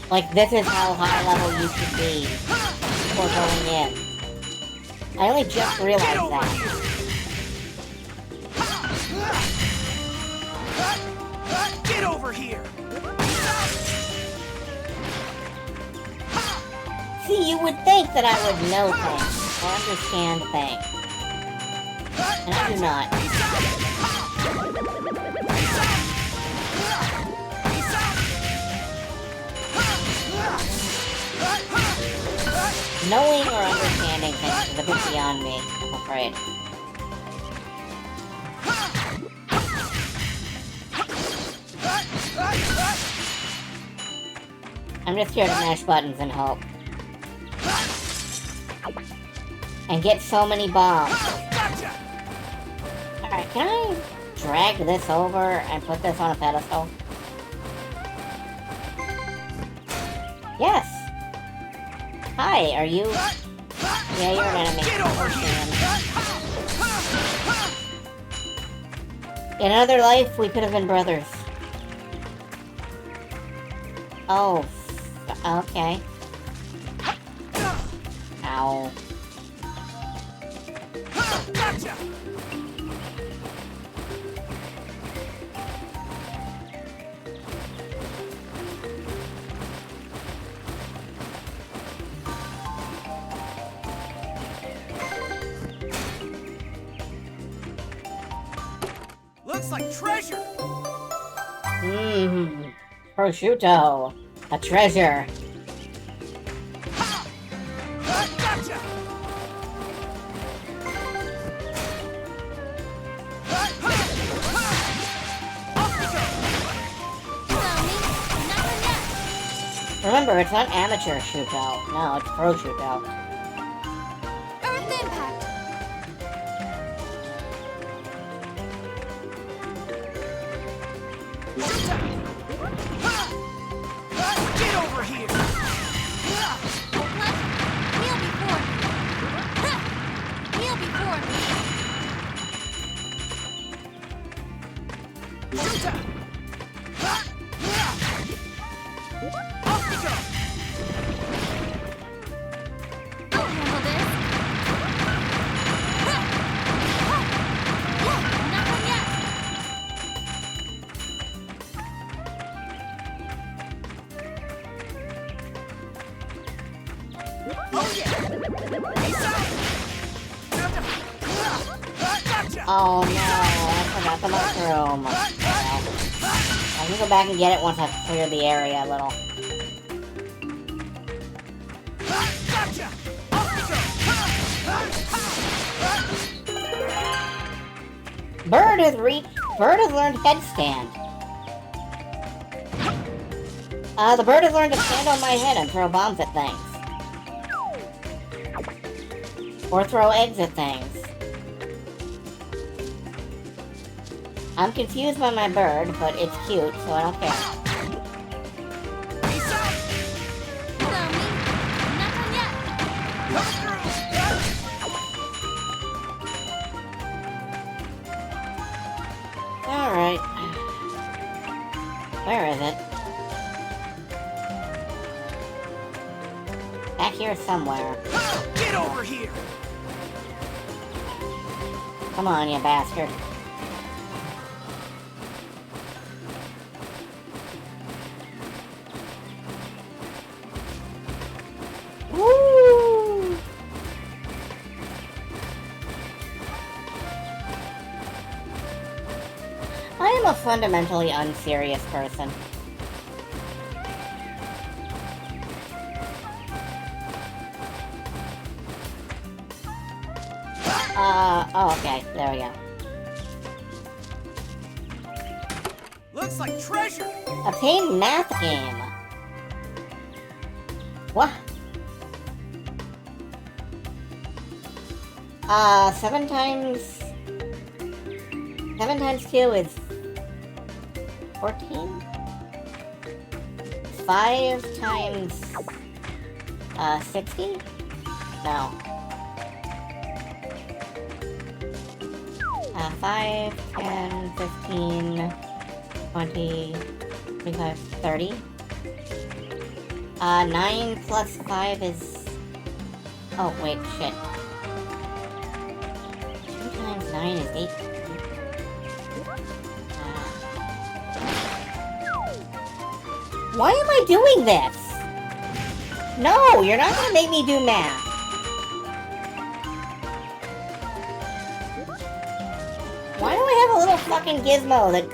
Like this is how high level you should be before going in. I only just realized that. Get over here! See, you would think that I would know things, or understand things. And I do not. Knowing or understanding things is a bit beyond me, I'm afraid. I'm just here to mash buttons and hope. And get so many bombs. Alright, can I drag this over and put this on a pedestal? Yes! Hi, are you... Yeah, you're an enemy. In another life, we could have been brothers. Oh, okay. Ow. Gotcha! Looks like treasure! Mmm. Prosciutto. A treasure. Gotcha! Remember, it's not amateur shooto. No, it's prosciutto. Earth Impact! Get over here! Kneel before me! Kneel before me! Off we go! I'll handle this! Not one yet! Oh yeah! Peace out! Gotcha! Oh no, I forgot the mushroom. Well, I can go back and get it once I've cleared the area a little. Gotcha! Off we go! Bird has learned headstand. The bird has learned to stand on my head and throw bombs at things. Or throw eggs at things. I'm confused by my bird, but it's cute, so I don't care. Peace out! Hello, me? Not one yet! Come through! Alright. Where is it? Back here somewhere. Get over here! Come on, you bastard. Woo! I am a fundamentally unserious person. Oh, okay. There we go. Looks like treasure. Obtain math game. What? 7 times 2 is 14? 5 times 60? No. 5, 10, 15, 20, 25, 30. 9 plus 5 is... Oh, wait, shit. 2 times 9 is 8. Why am I doing this? No, you're not gonna make me do math. Why do I have a little fucking gizmo that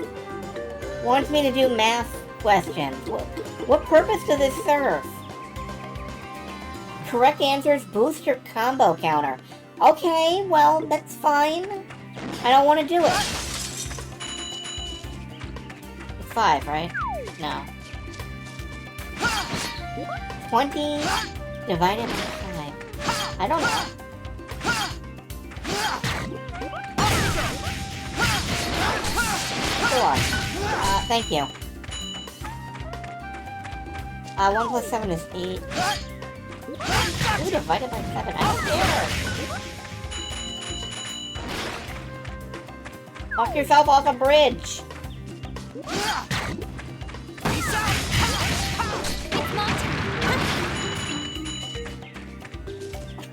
wants me to do math questions? What purpose does this serve? Correct answers boost your combo counter. Okay, well, that's fine. I don't want to do it. It's 5, right? No. 20 divided by 5. I don't know. Sure. Thank you. 1 plus 7 is 8. 2 divided by 7. I don't care. Knock yourself off a bridge.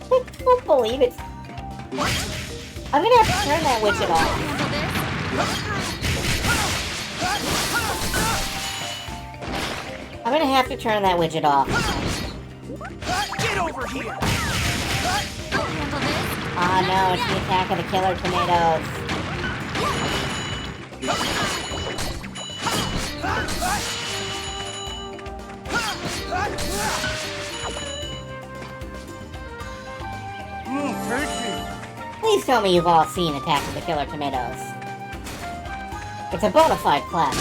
I don't believe it. I'm gonna have to turn that widget off. I'm gonna have to turn that widget off. Get over here! Ah, no, it's the attack of the killer tomatoes. Please tell me you've all seen Attack of the Killer Tomatoes. It's a bona fide classic.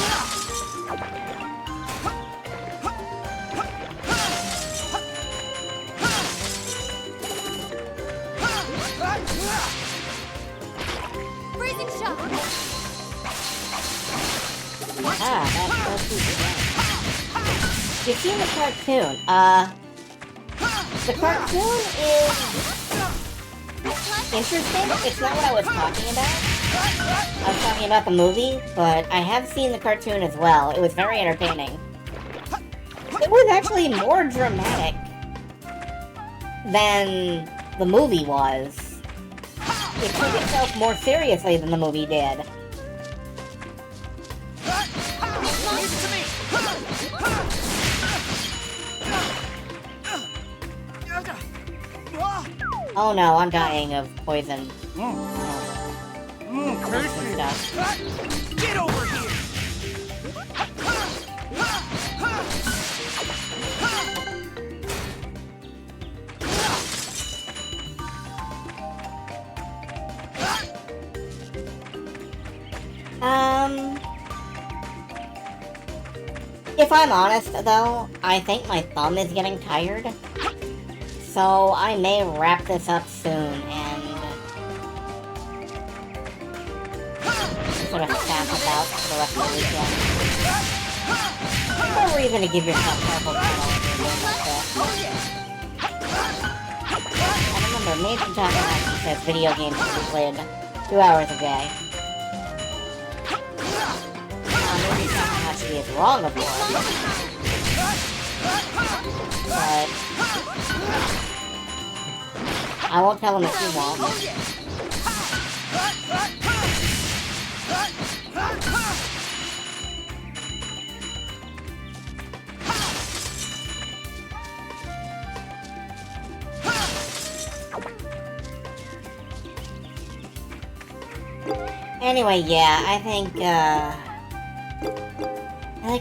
Freezing shot. That's you've seen the cartoon. The cartoon is interesting. It's not what I was talking about. I was talking about the movie, but I have seen the cartoon as well. It was very entertaining. It was actually more dramatic than the movie was. It took itself more seriously than the movie did. Oh no, I'm dying of poison. Thirsty. Stuff. Get over here! If I'm honest though, I think my thumb is getting tired. So I may wrap this up soon and sort of stamp about for the rest of the weekend. There's no reason to give yourself carpal tunnel if you're doing like this. I remember Nathan talking about he says video games should be played 2 hours a day. Maybe Takahashi is wrong, of course. But I won't tell him if he won't. Anyway, yeah, I think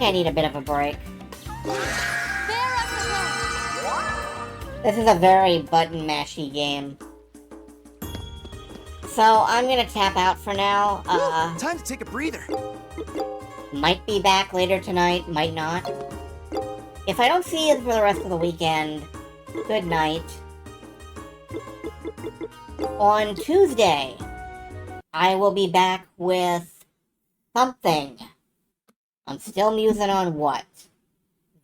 I need a bit of a break. This is a very button mashy game. So I'm gonna tap out for now. Time to take a breather. Might be back later tonight, might not. If I don't see you for the rest of the weekend, good night. On Tuesday, I will be back with something. I'm still musing on what.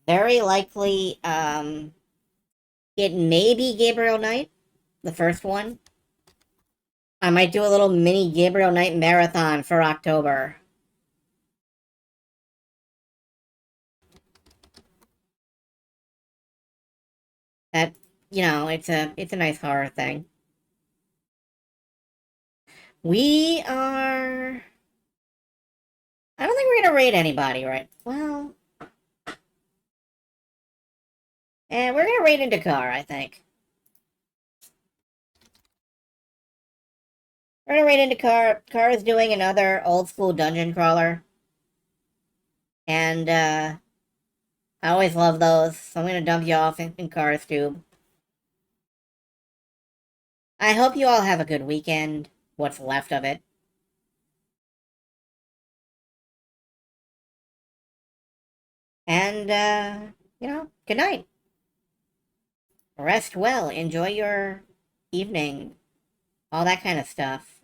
Very likely, it may be Gabriel Knight, the first one. I might do a little mini Gabriel Knight marathon for October. That, you know, it's a nice horror thing. We are... I don't think we're gonna raid anybody, right? Well... And we're gonna raid into Car, I think. We're gonna raid into Car. Car is doing another old school dungeon crawler. And, I always love those, so I'm gonna dump you off in Car's tube. I hope you all have a good weekend, what's left of it. And, you know, good night. Rest well, enjoy your evening, all that kind of stuff.